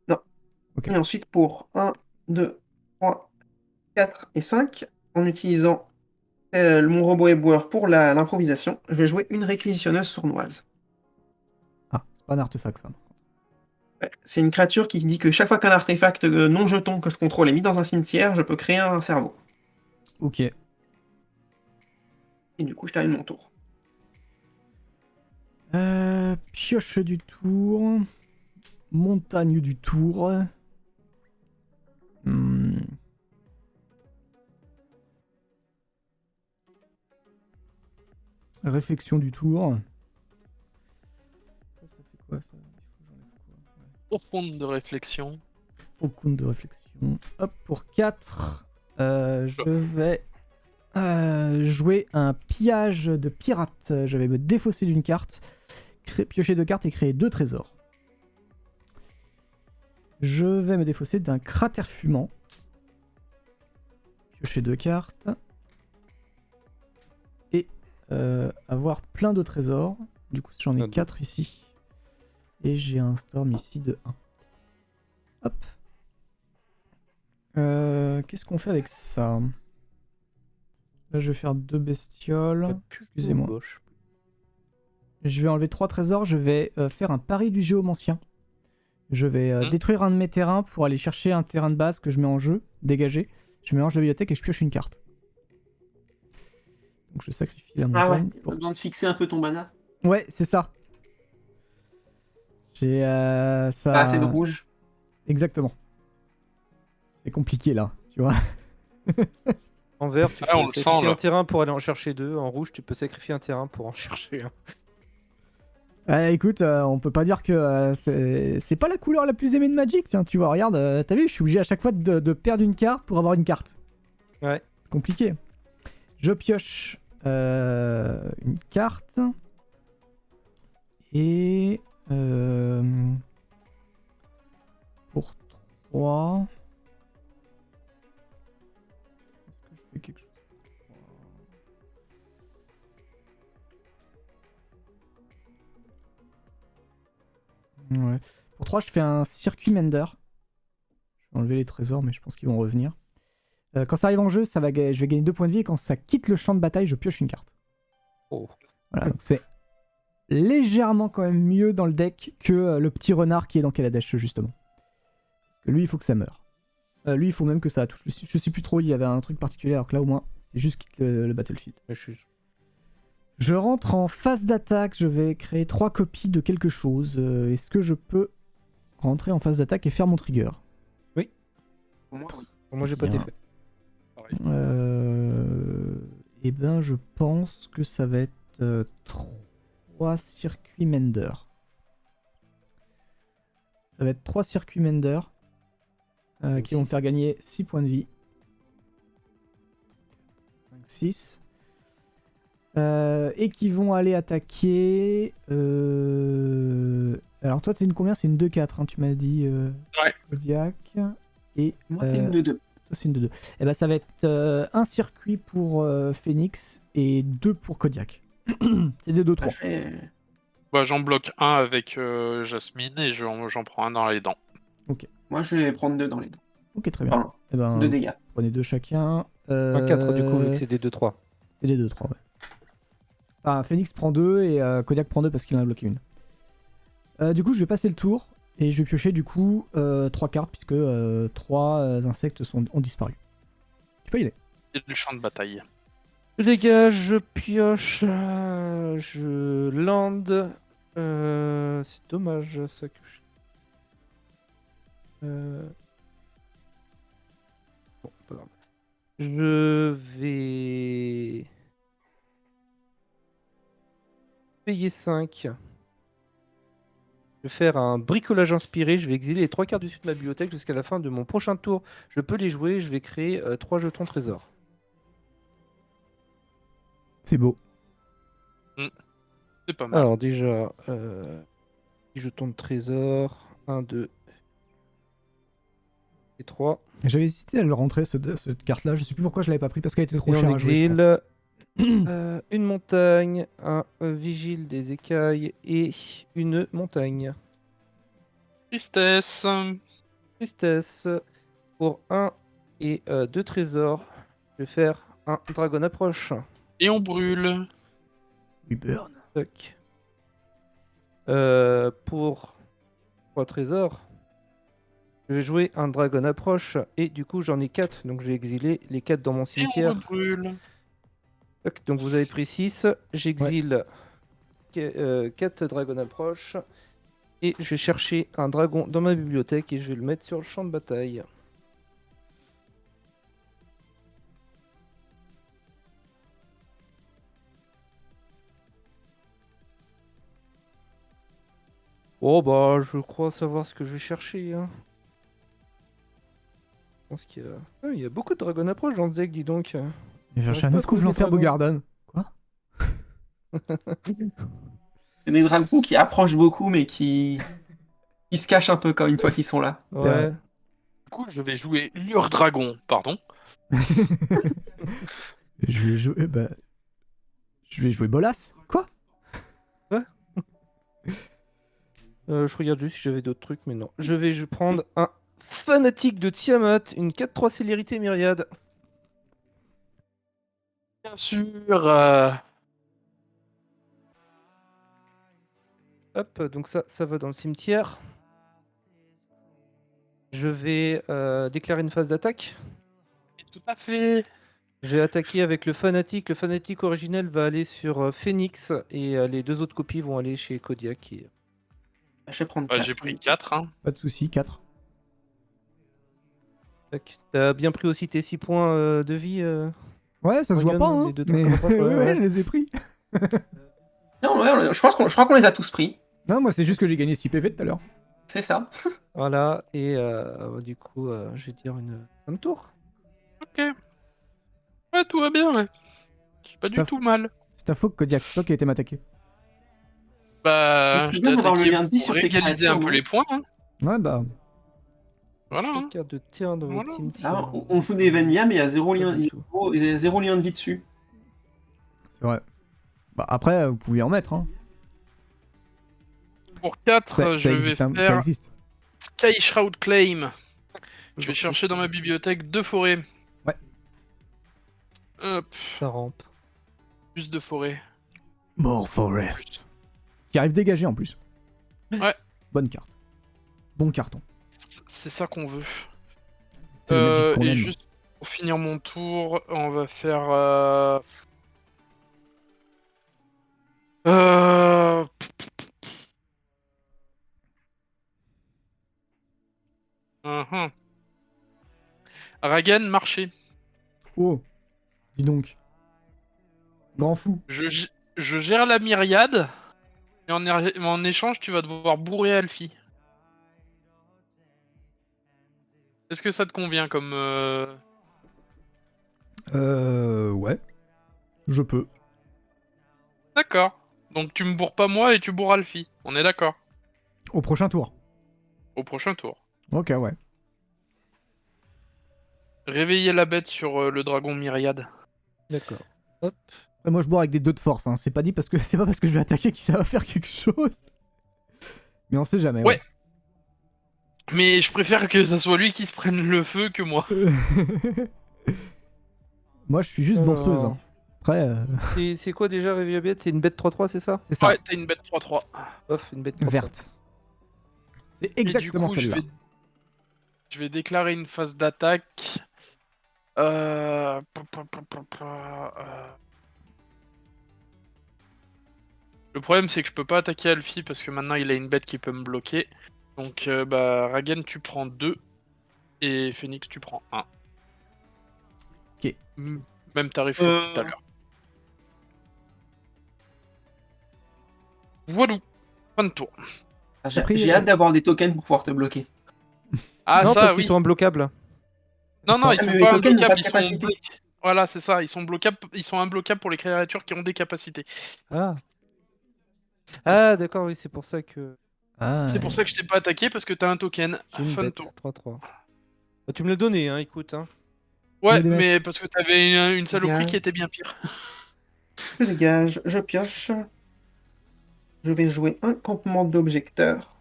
Non. Ok. Et ensuite, pour 1, 2, 3, 4 et 5, en utilisant mon robot éboueur pour l'improvisation, je vais jouer une réquisitionneuse sournoise. Ah, c'est pas un artefact ça. Ouais, c'est une créature qui dit que chaque fois qu'un artefact non jeton que je contrôle est mis dans un cimetière, je peux créer un cerveau. Ok. Et du coup, je termine mon tour. Pioche du tour. Montagne du tour. Hmm. Réflexion du tour. Ça fait quoi ça? Profonde de réflexion. Faucon de réflexion. Hop, pour 4, je vais jouer un pillage de pirate. Je vais me défausser d'une carte, piocher 2 cartes et créer 2 trésors. Je vais me défausser d'un cratère fumant. Piocher 2 cartes. Et avoir plein de trésors. Du coup, j'en ai 4 ici. Et j'ai un storm ici de 1. Hop. Qu'est-ce qu'on fait avec ça? Là, je vais faire 2 bestioles. Excusez-moi. Je vais enlever 3 trésors. Je vais faire un pari du géomancien. Je vais détruire un de mes terrains pour aller chercher un terrain de base que je mets en jeu, dégagé. Je mélange la bibliothèque et je pioche une carte. Donc je sacrifie la montagne. Ah ouais, besoin de fixer un peu ton mana. Ouais, c'est ça. J'ai ça. Pas assez de rouge. Exactement. C'est compliqué là, tu vois. En vert, tu Ah, peux on le sent, sacrifier là. un terrain pour aller en chercher 2. En rouge, tu peux sacrifier un terrain pour en chercher un. Écoute, on peut pas dire que c'est pas la couleur la plus aimée de Magic. Tiens, tu vois, regarde, t'as vu, je suis obligé à chaque fois de perdre une carte pour avoir une carte. Ouais. C'est compliqué. Je pioche une carte. Et pour 3. Est-ce que je fais quelque chose? Ouais. Pour 3, je fais un circuit Mender. Je vais enlever les trésors, mais je pense qu'ils vont revenir. Quand ça arrive en jeu, je vais gagner 2 points de vie. Et quand ça quitte le champ de bataille, je pioche une carte. Oh. Voilà, donc c'est légèrement quand même mieux dans le deck que le petit renard qui est dans Kaladesh, justement. Parce que lui, il faut que ça meure. Lui, il faut même que ça touche. Je sais plus trop, il y avait un truc particulier, alors que là, au moins, c'est juste quitte le battlefield. Je rentre en phase d'attaque, je vais créer 3 copies de quelque chose. Est-ce que je peux rentrer en phase d'attaque et faire mon trigger? Oui. Pour moi, oui. Moi, j'ai pas été Bien. fait. Eh ben, je pense que ça va être 3 circuits Mender. Ça va être 3 circuits Mender qui vont me faire gagner 6 points de vie. 5, 6. Et qui vont aller attaquer. Alors, toi, c'est une combien? C'est une 2-4, hein, tu m'as dit. Ouais. Kodiak. Et Moi, c'est une de 2. toi, c'est une 2-2. Et ben, ça va être un circuit pour Phoenix et 2 pour Kodiak. C'est des 2-3. Bah, j'en bloque un avec Jasmine et j'en prends un dans les dents. Moi, je vais prendre 2 dans les dents. Ok, très bien. Enfin, Eh ben, 2 dégâts. prenez 2 chacun. Un 4 du coup, vu que c'est des 2-3. C'est des 2-3, ouais. Enfin, Phoenix prend 2 et Kodiak prend 2 parce qu'il en a bloqué une. Du coup, je vais passer le tour et je vais piocher du coup 3 cartes puisque 3 insectes ont disparu. Tu peux y aller. Et du champ de bataille. Je dégage, je pioche, je lande. C'est dommage ça que Bon, pas grave. Je vais payer 5. Je vais faire un bricolage inspiré. Je vais exiler les 3 cartes du dessus de ma bibliothèque jusqu'à la fin de mon prochain tour. Je peux les jouer. Je vais créer 3 jetons trésors. C'est beau. C'est pas mal. Alors déjà, petit jeton de trésor. 1, 2, jeton de trésor. 1, 2 et 3. J'avais hésité à le rentrer, cette carte-là. Je sais plus pourquoi je l'avais pas pris, parce qu'elle était trop Et chère en à jouer, je pense. exil, une montagne, un vigile des écailles et une montagne. Tristesse. Tristesse. Pour 1 et 2 trésors, je vais faire un dragon approche. Et on brûle. Oui, burn. Toc. Pour 3 trésors, je vais jouer un dragon approche et du coup j'en ai 4, donc je vais exiler les 4 dans mon Et on cimetière. brûle. Toc, donc vous avez pris 6, j'exile 4 dragons approche et je vais chercher un dragon dans ma bibliothèque et je vais le mettre sur le champ de bataille. Oh bah je crois savoir ce que je vais chercher, hein. Je pense qu'il y a... Ah, il y a beaucoup de dragons approche dans le deck, dis donc. J'ai cherché J'arrive un pas à escouf trouver l'enfer des dragons. Bogarden. Quoi? C'est des dragons qui approchent beaucoup, mais qui se cachent un peu quand une fois qu'ils sont là. C'est vrai. Ouais. Du coup, je vais jouer Lure Dragon. Pardon. Je vais jouer. Bah... Je vais jouer Bolas. Quoi? Je regarde juste si j'avais d'autres trucs, mais non. Je vais prendre un fanatique de Tiamat, une 4-3 célérité myriade. Bien sûr. Hop, donc ça va dans le cimetière. Je vais déclarer une phase d'attaque. Tout à fait. Je vais attaquer avec le fanatique. Le fanatique originel va aller sur Phoenix et les 2 autres copies vont aller chez Kodiak. Je vais prendre Bah, 4. j'ai pris 4. Hein. Pas de soucis, 4. Tac. T'as bien pris aussi tes 6 points de vie. Ouais, ça se voit Regarde, pas, hein. les deux Mais... dragons approches, ouais, ouais, ouais. je les ai pris. Non, ouais, je crois qu'on les a tous pris. Non, moi, c'est juste que j'ai gagné 6 PV tout à l'heure. C'est ça. Voilà, et du coup, je vais dire un tour. Ok. Ouais, tout va bien. Ouais. C'est pas du Stuff. tout mal. C'est ta faute, Kodiak. C'est toi qui a été m'attaquer. Bah, C'est je bien t'ai d'avoir le attaqué lien de vie pour sur tes régaliser créatures, un peu non les points. Hein. Ouais, bah. Voilà. Hein. Une carte de terrain dans votre Voilà. cimetière. Là, on joue des Vania, mais il y a zéro Pas lien, du tout. il y a zéro lien de vie dessus. C'est vrai. Bah, après, vous pouvez en mettre, hein. Pour 4, Ça je vais existe, hein, ça faire existe. Sky Shroud Claim. Je vais chercher dans ma bibliothèque 2 forêts. Ouais. Hop, Ça rampe. plus de forêts. More Forest. Qui arrive dégagé en plus. Ouais. Bonne carte. Bon carton. C'est ça qu'on veut. C'est le Magic qu'on Et aime. juste pour finir mon tour, on va faire. Mhm. Ragan, marché. Oh, dis donc. Grand fou. Je gère la myriade. Et en échange, tu vas devoir bourrer Alfie. Est-ce que ça te convient comme. Ouais. Je peux. D'accord. Donc tu me bourres pas moi et tu bourres Alfie. On est d'accord. Au prochain tour. Au prochain tour. Ok, ouais. Réveiller la bête sur le dragon myriade. D'accord. Hop. Après, moi, je bois avec des 2 de force. Hein. C'est pas parce que je vais attaquer que ça va faire quelque chose. Mais on sait jamais. Ouais. Mais je préfère que ça soit lui qui se prenne le feu que moi. Moi, je suis juste Alors. danseuse. Hein. Après, C'est quoi déjà Réveiller la bête? C'est une bête 3-3, c'est ça? c'est ça. Ouais, t'as une bête 3-3. Off, une bête 3-3. Verte. C'est Et exactement du coup, celle-là. je vais déclarer une phase d'attaque. Le problème, c'est que je peux pas attaquer Alfie parce que maintenant il a une bête qui peut me bloquer. Donc, bah, Ragan, tu prends 2. Et Phoenix, tu prends 1. Ok. Même tarif que tout à l'heure. Voilà. Fin de tour. J'ai Après, j'ai hâte d'avoir des tokens pour pouvoir te bloquer. Ah, Non, ça, parce oui. qu'ils sont imbloquables. Non, non, ils Ah, sont mais pas les tokens n'ont imbloquables, pas de ils sont capacité. bloqués. Voilà, c'est ça, ils sont imbloquables pour les créatures qui ont des capacités. Ah. Ah, d'accord, oui, c'est pour ça que Ah, C'est pour ça que je t'ai pas attaqué, parce que t'as un token. j'ai une bête. Funto. 3-3. Bah, tu me l'as donné, hein, écoute. Hein. Ouais, Les dégâts. mais parce que t'avais une saloperie qui était bien pire. Je dégage, je pioche. Je vais jouer un campement d'objecteurs.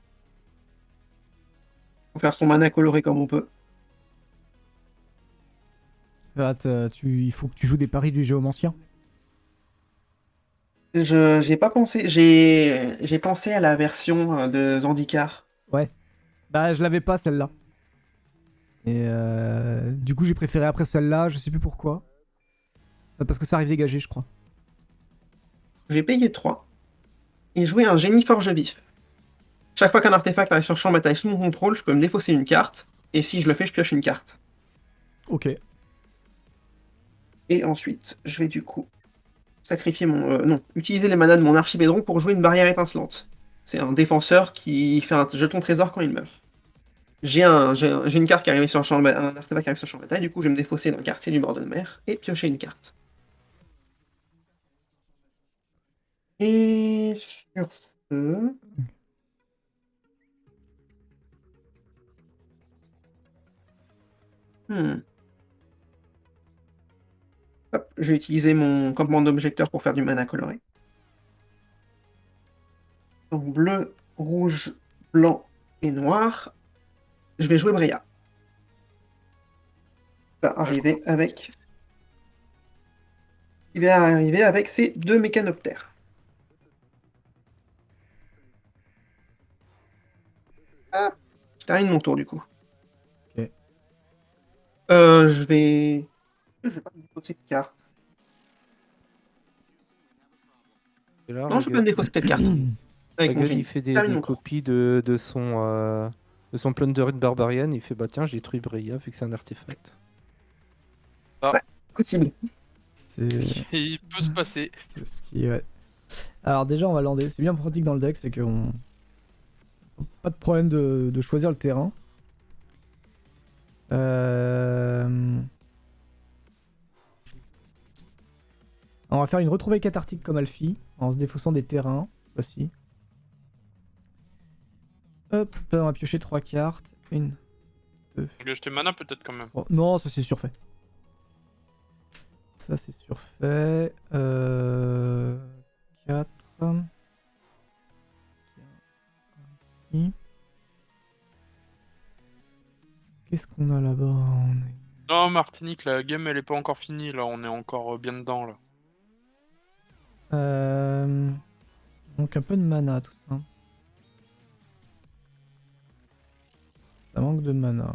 Pour faire son mana coloré comme on peut. il faut que tu joues des paris du géomancien. J'ai pas pensé. J'ai pensé à la version de Zendikar. Ouais. Bah, je l'avais pas celle-là. Et du coup, j'ai préféré après celle-là, je sais plus pourquoi. Parce que ça arrive dégagé, je crois. J'ai payé 3 et joué un génie forge vif. Chaque fois qu'un artefact arrive sur le champ de bataille sous mon contrôle, je peux me défausser une carte. Et si je le fais, je pioche une carte. Ok. Et ensuite, je vais du coup sacrifier non, utiliser les manas de mon archipédron pour jouer une barrière étincelante. C'est un défenseur qui fait un jeton trésor quand il meurt. J'ai une carte qui arrive sur le champ de bataille, un artefact qui arrive sur le champ de bataille, du coup je vais me défausser d'un quartier du bord de mer et piocher une carte. Et sur ce... Hop, je vais utiliser mon campement d'objecteur pour faire du mana coloré. Donc bleu, rouge, blanc et noir. Je vais jouer Breya. Il va arriver avec... Il va arriver avec ses 2 mécanoptères. Ah, je termine mon tour du coup. Ok. Je vais... Je vais pas me défausser de carte. Et là, Non, je peux pas me défausser cette carte. Avec mon Regarde, génie. il fait Termine des mon tour. copies de son Plundering Barbarian. Il fait bah tiens, j'ai détruit Breya vu que c'est un artefact. Possible. C'est Il peut se passer. c'est ce qui. Ouais. Alors, déjà, on va lander. C'est bien pratique dans le deck, c'est qu'on. Pas de problème de choisir le terrain. On va faire une retrouvée cathartique comme Alfie, en se défaussant des terrains. Voici. Hop, on va piocher 3 cartes. Une. Il a acheté mana peut-être quand même. Oh, non, ça c'est surfait. Ça c'est surfait. 4. Ici. Qu'est-ce qu'on a là-bas? Non, Martinique, la game elle est pas encore finie là, on est encore bien dedans là. Donc un peu de mana tout ça. Ça manque de mana.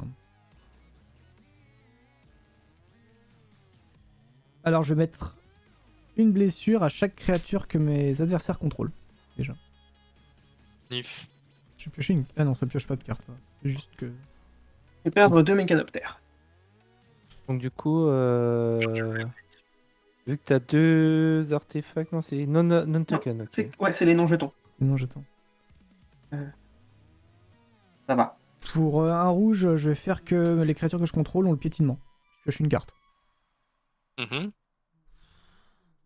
Alors je vais mettre une blessure à chaque créature que mes adversaires contrôlent. Déjà. Nif. Je vais piocher une... Ah non, ça pioche pas de carte. Ça. C'est juste que... Je vais perdre 2 mécanoptères. Donc du coup, vu que t'as 2 artefacts, non c'est non token. Ok. Ouais, c'est les non-jetons. Non, j'attends. Ça va. Pour un rouge, je vais faire que les créatures que je contrôle ont le piétinement. Je pioche une carte. Mhm.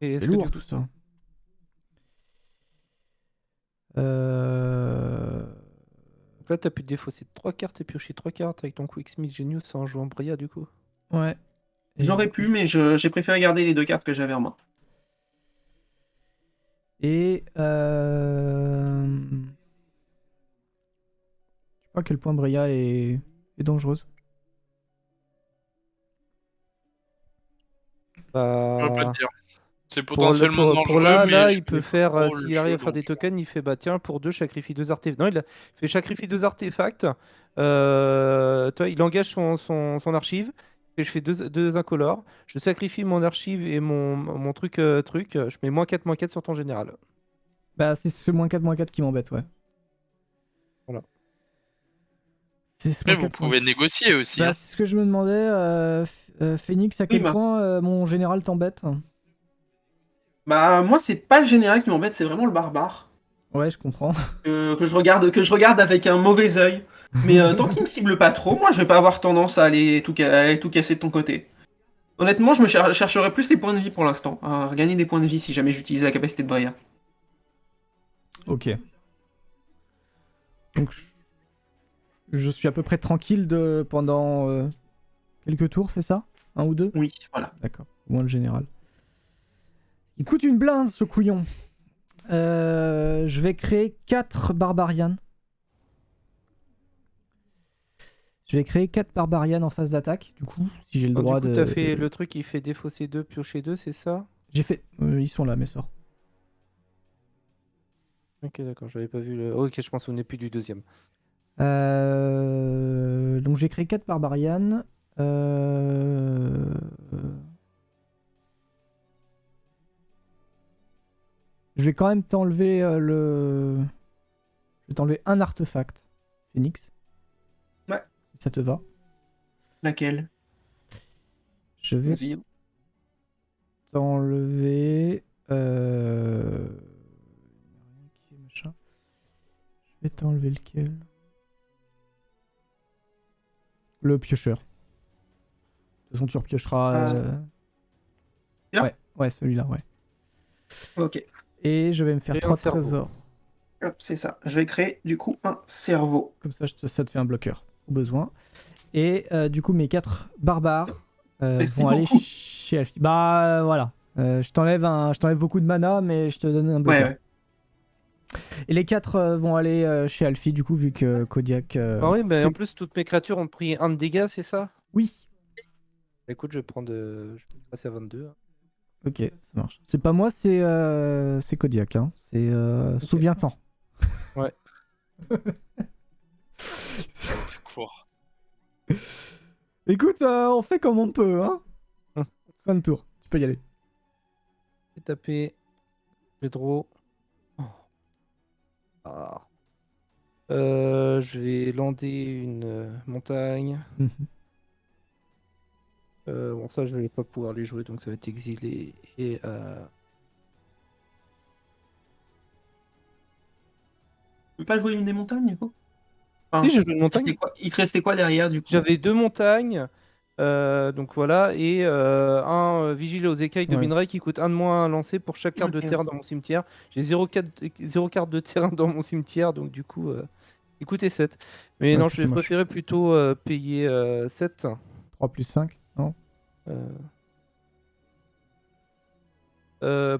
Et est-ce C'est que lourd du tout coup, ça. donc là t'as pu te défausser 3 cartes et piocher 3 cartes avec ton Quicksmith Genius en jouant Breya du coup. Ouais. Et J'aurais pu, mais j'ai préféré garder les 2 cartes que j'avais en main. Et je sais pas à quel point Breya est dangereuse. Je pourrais pas Bah, te dire. C'est pour, potentiellement pour dangereux, là, mais là je il peut connais pas faire, trop le s'il arrive jeu, à faire des donc, tokens, il fait bah tiens, pour 2, sacrifie 2 artefacts. Non, il fait sacrifie 2 artefacts. Toi, il engage son archive. Et je fais 2 incolores. Je sacrifie mon archive et mon truc. Je mets -4/-4 sur ton général. Bah, c'est ce -4/-4 qui m'embête, ouais. Voilà. C'est ce Mais vous -4/-4. pouvez négocier aussi. Bah, Hein. c'est ce que je me demandais. Phoenix, à quel bah. point mon général t'embête? Bah, moi, c'est pas le général qui m'embête, c'est vraiment le barbare. Ouais, je comprends. Que je regarde avec un mauvais œil. Mais tant qu'il me cible pas trop, moi, je vais pas avoir tendance à aller tout casser de ton côté. Honnêtement, je me chercherais plus les points de vie pour l'instant. À gagner des points de vie si jamais j'utilisais la capacité de Breya. Ok. Donc, je suis à peu près tranquille pendant quelques tours, c'est ça? Un ou deux? Oui, voilà. D'accord. Au moins le général. Il coûte une blinde, ce couillon. Je vais créer 4 barbarians. Je vais créer 4 barbarians en phase d'attaque, du coup, si j'ai le Alors, droit du coup, de... t'as fait le truc qui fait défausser 2, piocher 2, c'est ça? J'ai fait... ils sont là, mes sorts. Ok, d'accord, j'avais pas vu le. Ok, je m'en souvenais plus du deuxième. Donc j'ai créé 4 barbarians. Euh... Je vais quand même t'enlever le... Je vais t'enlever un artefact, Phoenix. Ouais. Si ça te va. Laquelle? Je vais Vas-y. t'enlever... machin. Je vais t'enlever lequel? Le piocheur. De toute façon, tu repiocheras... Là Ouais, celui-là, ouais. Ok. Et je vais me faire Et un 3 cerveau. trésors. Hop, c'est ça. Je vais créer du coup un cerveau. Comme ça, ça te fait un bloqueur au besoin. Et du coup, mes 4 barbares Merci vont aller beaucoup. chez Alfie. Bah voilà. Je t'enlève beaucoup de mana, mais je te donne un Ouais, bloqueur. ouais. Et les 4 vont aller chez Alfie, du coup, vu que Kodiak. Ah oui, mais c'est- en plus, toutes mes créatures ont pris 1 de dégâts, c'est ça? Oui. Écoute, je vais prendre. Je vais passer à 22. Hein. Ok, ça marche. C'est pas moi, c'est Kodiak. Hein. C'est Ok. Souviens-t'en. Ouais. Cours. Écoute, on fait comme on peut, hein. Fin de tour. Tu peux y aller. J'ai tapé. J'ai draw. Oh. Ah. Je vais lander une montagne. Mhm. Bon, ça, je vais pas pouvoir les jouer, donc ça va être exilé. Et Tu peux pas jouer l'une des montagnes du coup? si, Enfin, j'ai joué une montagne. il te restait quoi derrière du coup? J'avais 2 montagnes. Donc voilà, et un vigile aux écailles de Ouais. minerai qui coûte 1 de moins à lancer pour chaque carte de Ok. terrain dans mon cimetière. J'ai 0 carte de terrain dans mon cimetière, donc du coup, il coûtait 7. Mais Ouais, non, ça, je c'est vais moche. préférer plutôt payer 7. 3 plus 5, non?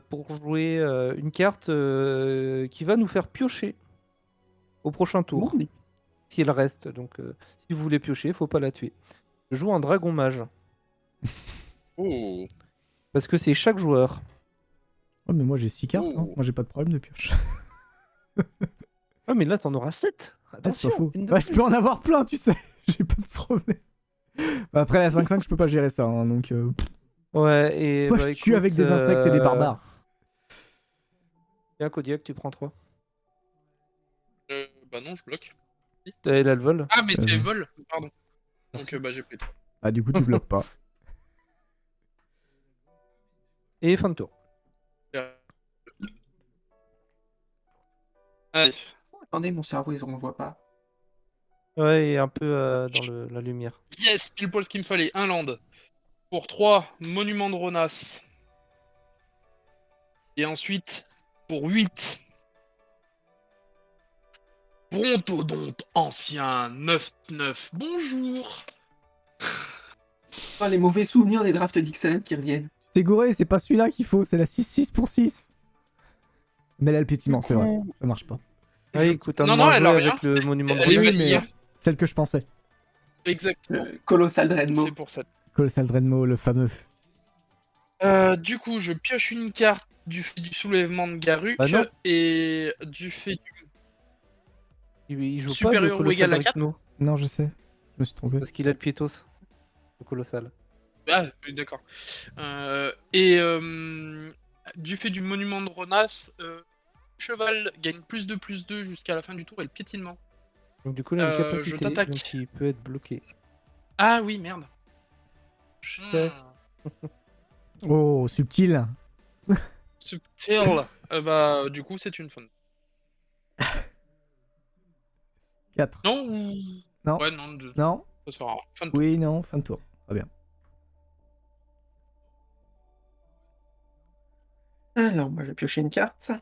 Pour jouer une carte qui va nous faire piocher au prochain Bon, tour, si elle reste. Donc, si vous voulez piocher, faut pas la tuer. Je joue un dragon mage Oh. parce que c'est chaque joueur. Ouais, mais moi j'ai 6 cartes. Hein. Oh. Moi j'ai pas de problème de pioche. Ah, mais là, t'en auras 7. Ah, c'est Attention, pas faux. une de Ouais, je plus. peux en avoir plein, tu sais. J'ai pas de problème. Bah, après la 5-5, je peux pas gérer ça. Hein, donc, Ouais, et moi bah je tue écoute, avec des insectes et des barbares. Bien, Kodiak, tu prends 3. Bah non, je bloque. T'as là le vol. Ah, mais c'est bon. vol, pardon. Merci. Donc, bah j'ai pris 3. Ah, du coup, tu bloques pas. Et fin de tour. Allez. attendez, mon cerveau, ils ne voit pas. Ouais, et un peu dans la lumière. Yes, pile poil ce qu'il me fallait. Un land. Pour 3, monument de Ronas. Et ensuite, pour 8, Brontodonte ancien 9-9. Bonjour. Ah, les mauvais souvenirs des drafts d'XLM qui reviennent. T'es gouré, c'est pas celui-là qu'il faut, c'est la 6-6 pour 6. Mais là, le pétiment, c'est vrai. Ça marche pas. Ouais, écoute, un Non, de non, moins elle a joué rien. avec le monument de Elle est Ronas, validée. mais Celle que je pensais. Exactement. Colossal Dreadmo. C'est pour ça. Colossal Dreadmo, le fameux. Du coup, je pioche une carte du fait du soulèvement de Garuk Bah non. et du fait du il joue pas le supérieur ou égal colossal à 4. Dreadmo, Non, je sais. Je me suis trompé. parce qu'il a le piétos. Le colossal. Ah, oui, d'accord. Et du fait du monument de Ronas, cheval gagne +2/+2 jusqu'à la fin du tour et le piétinement. Donc du coup, il a une Je capacité, t'attaque. donc il peut être bloqué. Ah oui, merde. Ouais. Oh, subtil. Subtil. Bah, du coup, c'est une fun. 4. Non ou... Non. Ouais, non, Non. ça sera fin de tour. Oui, non, fin de tour. Très bien. Alors, moi, je vais piocher une carte.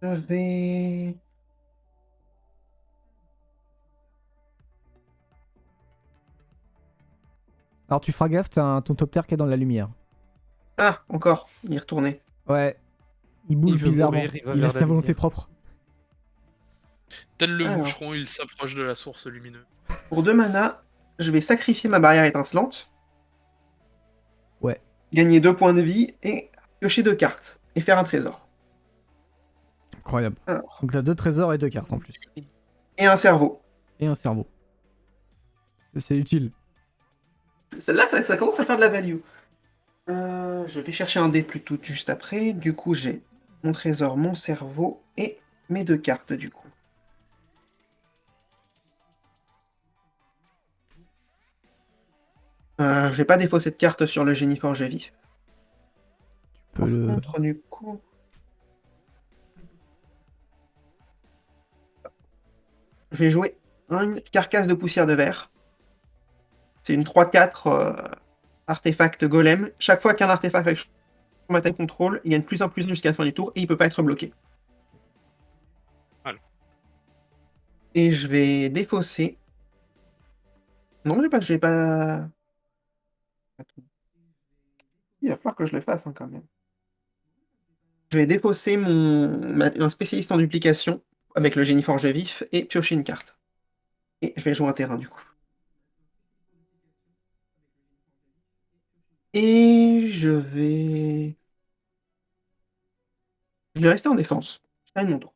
Je vais... Alors tu feras gaffe, ton top terre qui est dans la lumière. Ah, encore, il est retourné. Ouais, il bouge Il veut bizarrement. mourir, il va Il a vers sa la volonté lumière. propre. Tel le Alors. moucheron, il s'approche de la source lumineuse. Pour 2 mana, je vais sacrifier ma barrière étincelante. Ouais. Gagner 2 points de vie et piocher 2 cartes. Et faire un trésor. Incroyable. Alors. Donc t'as 2 trésors et 2 cartes en plus. Et un cerveau. Et un cerveau. C'est utile. Celle-là, ça commence à faire de la value. Je vais chercher un dé plutôt juste après. Du coup, j'ai mon trésor, mon cerveau et mes 2 cartes du coup. Je vais pas défausser de carte sur le génie forgé vif. Tu peux le... Contre, du coup... Je vais jouer une carcasse de poussière de verre. C'est une 3-4 artefact golem. Chaque fois qu'un artefact avec ma taille contrôle, il gagne plus en plus jusqu'à la fin du tour et il peut pas être bloqué. Voilà. Et je vais défausser. Non, j'ai pas. Attends. Il va falloir que je le fasse hein, quand même. Je vais défausser un spécialiste en duplication avec le génie forgé vif et piocher une carte. Et je vais jouer un terrain du coup. Et je vais rester en défense. Je gagne mon tour.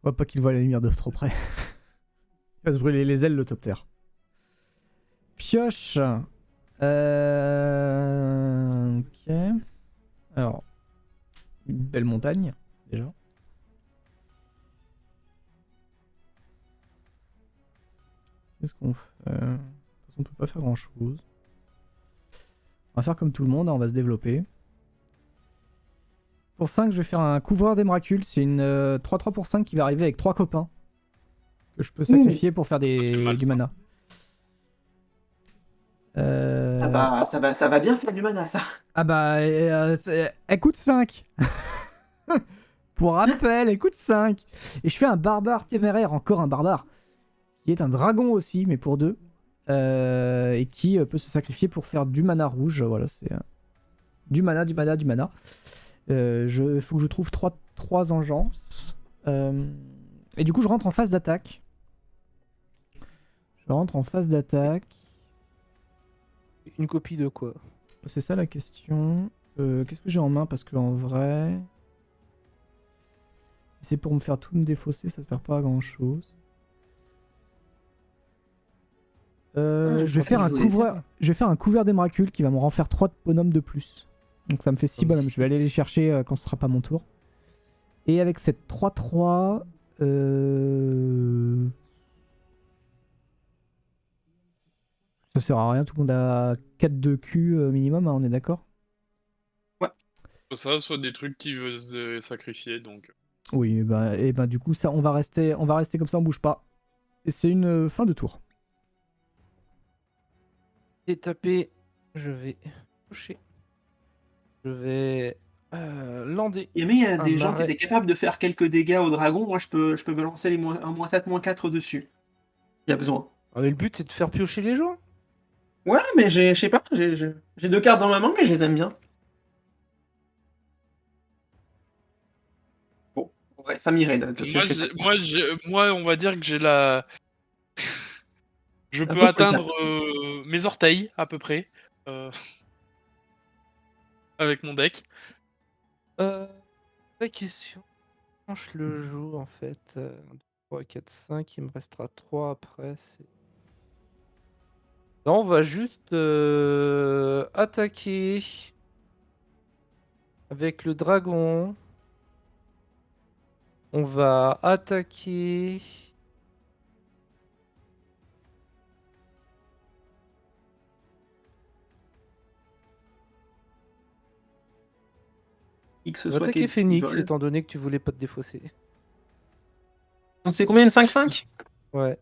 On va pas qu'il voit la lumière de trop près. Il va se brûler les ailes, le top terre. Pioche. Ok. Alors. Une belle montagne, déjà. Qu'est-ce qu'on fait? De toute façon, on peut pas faire grand-chose. On va faire comme tout le monde, hein, on va se développer. Pour 5, je vais faire un couvreur d'émeraude. C'est une 3-3 pour 5 qui va arriver avec 3 copains. Que je peux sacrifier pour faire fait mal, du ça. mana. Ça va bien faire du mana, ça. Ah bah, elle coûte 5. Pour rappel, elle coûte 5. Et je fais un barbare téméraire, encore un barbare. Qui est un dragon aussi, mais pour 2. Et qui peut se sacrifier pour faire du mana rouge. Voilà, c'est du mana, du mana, du mana. Il faut que je trouve 3 engences. Et du coup, je rentre en phase d'attaque. Je rentre en phase d'attaque. Une copie de quoi? C'est ça la question. Qu'est-ce que j'ai en main? Parce qu'en vrai... Si c'est pour me faire tout me défausser, ça sert pas à grand chose. Je vais faire un couvreur d'émeraude qui va me refaire 3 bonhommes de plus. Donc ça me fait 6 bonhommes. Je vais aller les chercher quand ce sera pas mon tour. Et avec cette 3-3... Ça sert à rien, tout le monde a 4 de Q minimum, hein, on est d'accord? Ça, soit des trucs qui veulent se sacrifier, donc. Oui, et ben du coup, ça, on va rester comme ça, on bouge pas. Et c'est une fin de tour. J'ai tapé. Je vais toucher. Je vais lander. Il y a des Un gens qui marais. étaient capables de faire quelques dégâts au dragon. Moi, je peux balancer un -4, -4 dessus. Il y a besoin. Ah, mais le but c'est de faire piocher les gens. Ouais, mais je sais pas, j'ai 2 cartes dans ma main, mais je les aime bien. Bon, ouais, ça m'irait de piocher cette carte. Moi, on va dire que j'ai la. Je Un peux peu atteindre mes orteils, à peu près. Avec mon deck. La question. Quand je le joue en fait. 1, 2, 3, 4, 5. Il me restera 3 après. Non, on va juste attaquer avec le dragon. On va attaquer. X On va soit attaquer qui Phoenix vole. étant donné que tu voulais pas te défausser. Donc c'est combien de 5-5? Ouais.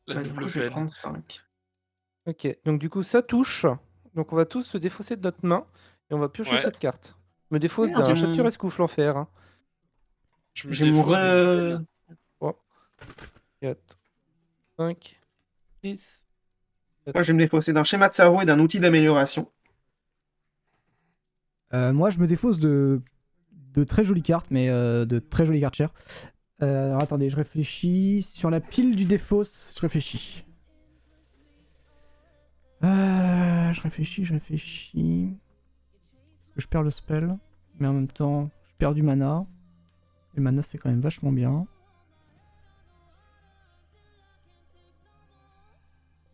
La Bah, du double coup, je vais peine. prendre 5. Ok. Donc du coup ça touche. Donc on va tous se défausser de notre main et on va piocher Ouais. cette carte. Je me défausse Merde, d'un j'ai mon- châture escoufle en fer. Hein. Je me J'ai mon défausse re- 3, 4, 5, 6, Moi, je vais me défausser d'un schéma de cerveau et d'un outil d'amélioration. Moi, je me défausse de très jolies cartes, mais de très jolies cartes chères. Alors attendez, je réfléchis. Sur la pile du défausse, je réfléchis. Je réfléchis. Parce que je perds le spell, mais en même temps, je perds du mana. Et le mana, c'est quand même vachement bien.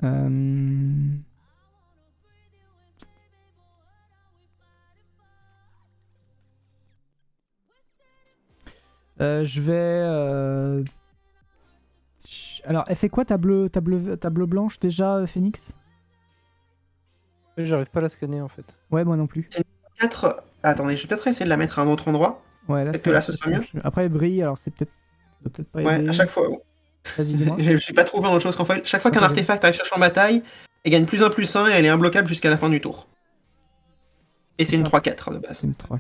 Euh... Je vais... Alors, elle fait quoi ta bleu blanche déjà, Phoenix? J'arrive pas à la scanner en fait. Ouais, moi non plus. 4. Attendez, je vais peut-être essayer de la mettre à un autre endroit. Ouais, là, Peut-être que là, ce sera mieux. Après, elle brille, alors c'est peut-être... Ça doit peut-être pas Ouais, aider. à chaque fois. Vas-y, dis-moi. Je n'ai pas trouvé autre chose qu'en fait. Chaque fois qu'un Ok. artefact arrive sur champ de bataille, elle gagne +1/+1 et elle est imbloquable jusqu'à la fin du tour. Et c'est une 3-4 de base. C'est une 3-4.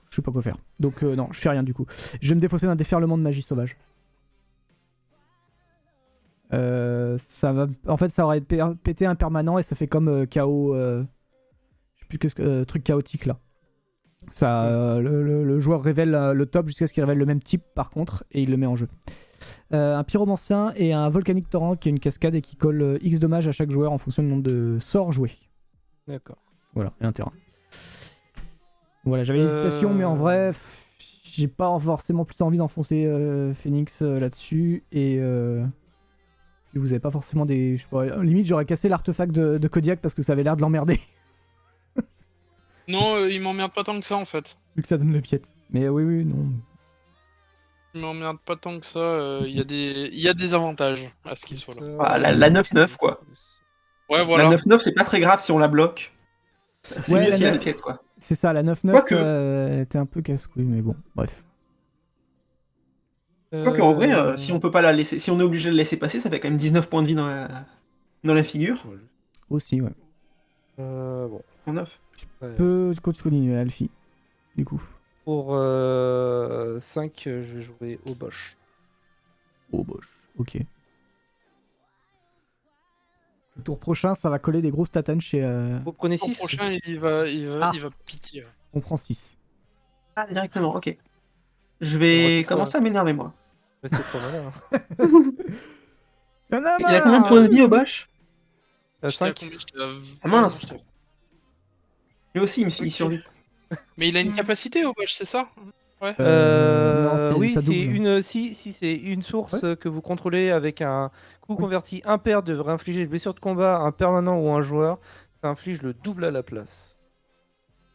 Je sais pas quoi faire. Donc non, je fais rien du coup. Je vais me défausser d'un déferlement de magie sauvage. Ça va... En fait, ça aurait pété un permanent et ça fait comme chaos... Je sais plus que truc chaotique là. Ça, le joueur révèle le top jusqu'à ce qu'il révèle le même type par contre et il le met en jeu. Un pyromancien et un volcanique torrent qui est une cascade et qui colle X dommages à chaque joueur en fonction du nombre de sorts joués. D'accord. Voilà, et un terrain. Voilà, j'avais l'hésitation, mais en vrai, j'ai pas forcément plus envie d'enfoncer Phoenix là-dessus. Et vous avez pas forcément des. Je sais pas, limite, j'aurais cassé l'artefact de Kodiak parce que ça avait l'air de l'emmerder, Non, il m'emmerde pas tant que ça en fait. vu que ça donne le piète. Mais oui, non. Il m'emmerde pas tant que ça. Il y a des avantages à ce qu'il soit là. Ah, la 9-9, quoi. Ouais, voilà. La 9-9, c'est pas très grave si on la bloque. C'est Ouais, mieux la si elle neuf- piète, quoi. C'est ça, la 9-9 Quoique. elle était un peu casse-couille, mais bon, bref. Quoique, en vrai, si on peut pas la laisser, si on est obligé de la laisser passer, ça fait quand même 19 points de vie dans la figure. Aussi, ouais. Bon. En 9. Ouais. Peut continuer, Alfie, du coup. Pour 5, je vais jouer au Bosch. Oh, boche, ok. Le tour prochain, ça va coller des grosses tatanes chez. Vous prenez L'an 6 prochain, il Ah. va piquer. On prend 6. Ah, directement, ok. Je vais Reste commencer à m'énerver, moi. Restez trop malin. Il a combien de points de vie au Bosch? J'étais à 5. combien? J'étais à Ah mince. j'étais à- Lui aussi, il Ok. survit. Mais il a une capacité au Bosch, c'est ça? Non, oui, ça c'est double. une si c'est une source que vous contrôlez avec un coup converti impair devrait infliger une blessure de combat à un permanent ou un joueur. Ça inflige le double à la place.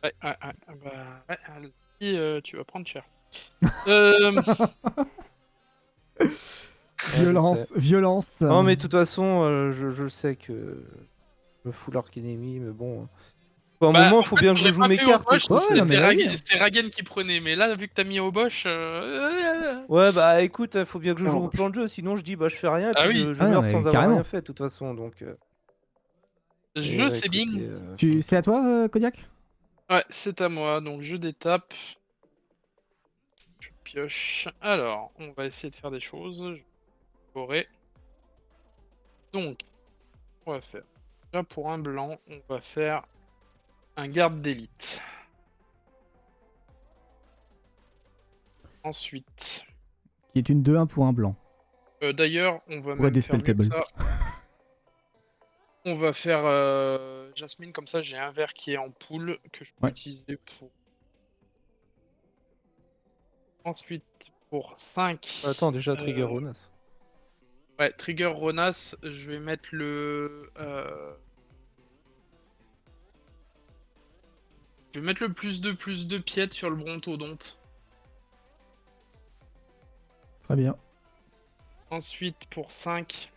Ouais, Alfie, tu vas prendre cher. Euh, Violence. Non, mais de toute façon, je sais que je me fous l'arc-ennemi, mais bon. À un moment, il faut bien que je joue mes cartes. Bosch, quoi. Ouais, non, mais vas-y. c'était Ragen qui prenait, mais là, vu que t'as mis au Bosch. Ouais, bah écoute, faut bien que je joue Non. mon plan de jeu, sinon je dis bah je fais rien et Ah puis oui. je Ah non, meurs mais sans avoir carrément. rien fait de toute façon. Donc, Je ouais, sais bien. écoutez, C'est à toi, Kodiak? Ouais, c'est à moi, donc je détape. Je pioche. Alors, on va essayer de faire des choses. Je pourrais. Donc, on va faire. Là, pour un blanc, on va faire un garde d'élite. Ensuite, Qui est une 2-1 pour un blanc. d'ailleurs, on va Ouais, même des faire mieux spell que tables. ça. On va faire Jasmine, comme ça j'ai un vert qui est en pool que je peux Ouais. utiliser pour. Ensuite, pour 5. Attends, déjà Trigger Ronas. Ouais, Trigger Ronas, je vais mettre le. Je vais mettre le +2/+2 piète sur le brontodonte. Très bien. Ensuite, pour 5,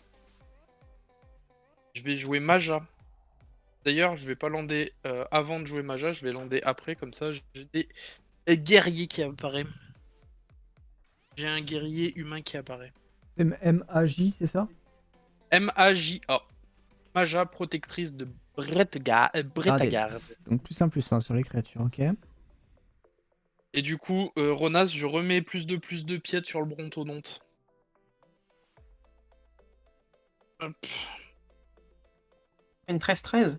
je vais jouer Maja. D'ailleurs, je vais pas lander avant de jouer Maja, je vais lander après, comme ça j'ai des guerriers qui apparaissent. j'ai un guerrier humain qui apparaît. MAJ, c'est ça? M-A-J-A. Maja protectrice de Bretagard. Donc +1/+1 sur les créatures, ok. Et du coup, Ronas, je remets +2/+2 pièces sur le brontodonte. Hop. Une 13-13.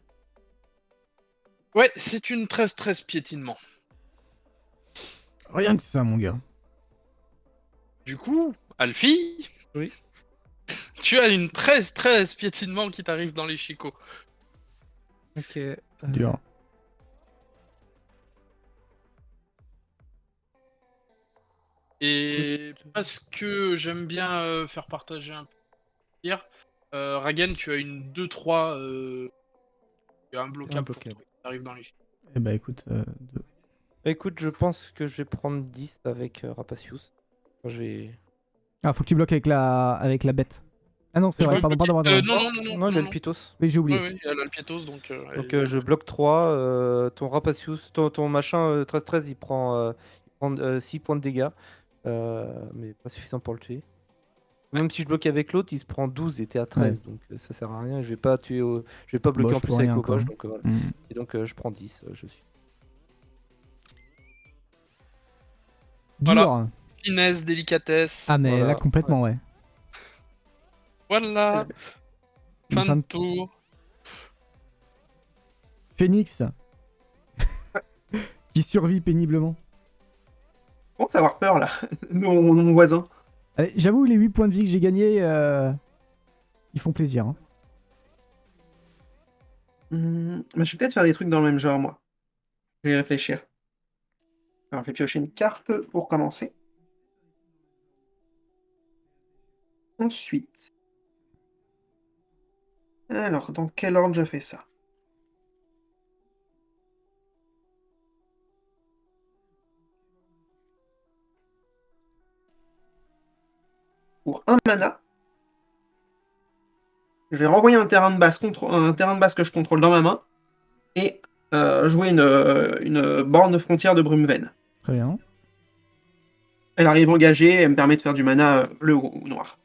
Ouais, c'est une 13-13 piétinement. Rien que ça, mon gars. Du coup, Alfie, Oui. tu as une 13-13 piétinement qui t'arrive dans les chicots. Ok. Dur. Et parce que j'aime bien faire partager un peu de tir, Ragen, tu as une 2-3, un bloquable pour bloquable. toi qui t'arrive dans les chicots. Eh bah écoute, Écoute, je pense que je vais prendre 10 avec Rapacius. Je vais... Ah, faut que tu bloques avec la bête. Ah non, c'est Je vrai, peux pardon. Non, Non, il a le non. Pitos. Oui, j'ai oublié. Oui, elle a le piétos, donc... Donc je bloque 3. Ton Rapacius, ton machin 13-13, il prend 6 points de dégâts. Mais pas suffisant pour le tuer. Même si je bloque avec l'autre, il se prend 12 et t'es à 13. Donc ça sert à rien. Je vais pas tuer je vais pas bloquer Bosch en plus pour avec rien, quoi. Obosh. Donc voilà. Hmm. Et donc je prends 10. Je suis. Dur. Voilà. Finesse, délicatesse. Ah, mais Voilà. là, complètement, ouais. Voilà. Une Fin de tour. Phoenix. Qui survit péniblement. Bon, avoir peur là, de mon voisin. Allez, j'avoue, les 8 points de vie que j'ai gagnés, ils font plaisir. Hein. Mais je vais peut-être faire des trucs dans le même genre, moi. Je vais y réfléchir. Alors, je vais piocher une carte pour commencer. Ensuite. Alors, dans quel ordre je fais ça? Pour un mana, je vais renvoyer un terrain de base que je contrôle dans ma main et jouer une borne frontière de Brumeven. Très bien. Elle arrive engagée et elle me permet de faire du mana bleu ou noir.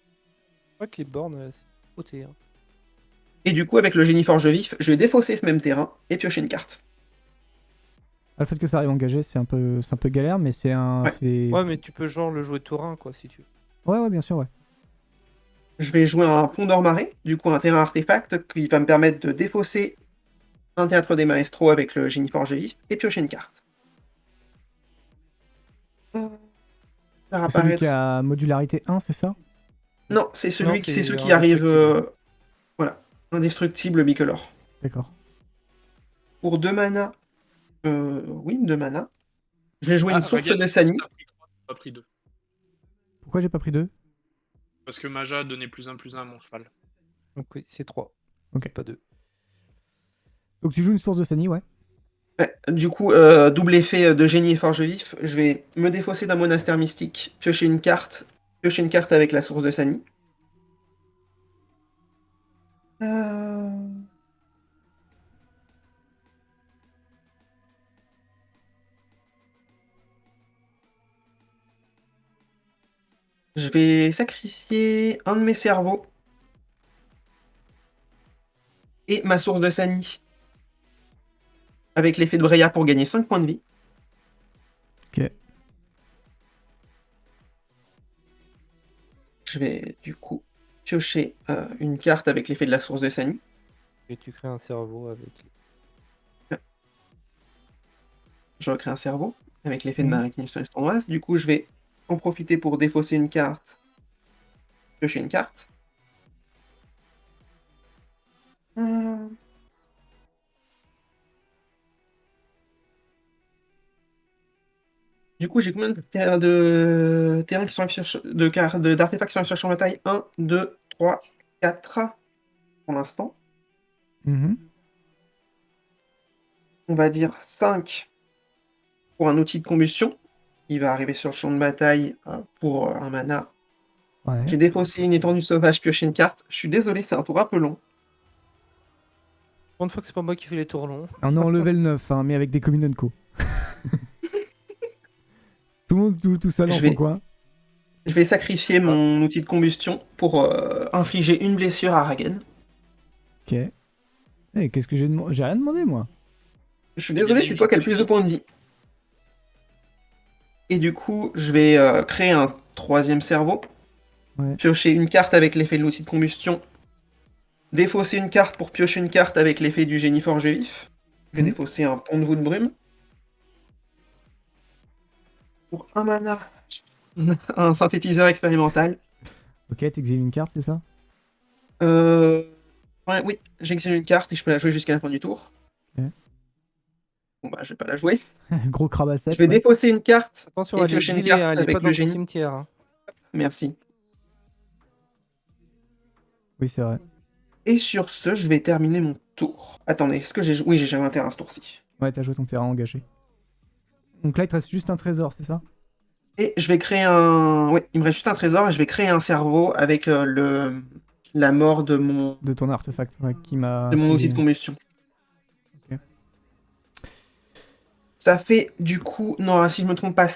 Je crois que les bornes, c'est côté. Hein. Et du coup, avec le génie forge vif, je vais défausser ce même terrain et piocher une carte. Le fait que ça arrive engagé, c'est un peu galère, mais c'est un. Ouais. Ouais, mais tu peux genre le jouer taurin, quoi, si tu veux. Ouais, bien sûr, ouais. Je vais jouer un pont d'or marée, du coup un terrain artefact qui va me permettre de défausser un théâtre des maestros avec le génie forge vif et piocher une carte. Faire C'est celui apparaître... qui a modularité 1, c'est ça? Non, c'est ceux qui indestructible. arrivent... Voilà, indestructible bicolore. D'accord. Pour 2 mana... Oui, 2 mana. Je vais jouer une source Ragen, de Sani. t'as pris 3, t'as pas pris 2. Pourquoi j'ai pas pris 2? Parce que Maja a donné +1/+1 à mon cheval. Donc oui, c'est 3. Ok. Pas 2. Donc tu joues une source de Sani, ouais. Ouais, du coup, double effet de génie et forge vif. Je vais me défausser d'un monastère mystique, piocher une carte avec la source de Sani. Je vais sacrifier un de mes cerveaux et ma source de Sani avec l'effet de Breya pour gagner 5 points de vie. Ok. Je vais du coup piocher une carte avec l'effet de la source de Sani. Et tu crées un cerveau avec. Je recrée un cerveau avec l'effet de ma réquisition tournoise. Du coup, je vais en profiter pour défausser une carte, piocher une carte. Du coup, j'ai combien de terrains qui sont d'artefacts qui sont sur champ de bataille? 1, 2, 3, 4 pour l'instant. Mhm. On va dire 5 pour un outil de combustion qui va arriver sur le champ de bataille pour un mana. Ouais. J'ai défaussé une étendue sauvage, pioché une carte. Je suis désolé, c'est un tour un peu long. Une fois que c'est pas moi qui fais les tours longs. On est en level 9, hein, mais avec des Communenco. Tout le monde joue tout seul dans Je son vais- coin. Je vais sacrifier mon outil de combustion pour infliger une blessure à Ragen. Ok. Eh, qu'est-ce que j'ai demandé? J'ai rien demandé, moi. Je suis désolé, c'est toi qui as le plus de points de vie. Et du coup, je vais créer un 3e cerveau. Ouais. Piocher une carte avec l'effet de l'outil de combustion. Défausser une carte pour piocher une carte avec l'effet du génie forgé vif. Je vais Mhm. défausser un pont de voûte brume. Pour un mana, un synthétiseur expérimental. Ok, t'exhiles une carte, c'est ça? Ouais, oui, j'exile une carte et je peux la jouer jusqu'à la fin du tour. Ok. Bon bah je vais pas la jouer. Gros crabassette. Je vais ouais. défausser une carte Attention, et elle est piocher une exilée, carte hein, elle est avec pas dans le ton génie. cimetière. Hein. Merci. Oui, c'est vrai. Et sur ce, je vais terminer mon tour. Attendez, est-ce que j'ai joué? Oui, j'ai jamais un terrain ce tour-ci. Ouais, t'as joué ton terrain engagé. Donc là, il te reste juste un trésor, c'est ça? Et je vais créer un... Oui, il me reste juste un trésor et je vais créer un cerveau avec la mort de mon De ton artefact, ouais, qui m'a. outil de combustion. Ok. Ça fait du coup, non, si je me trompe pas,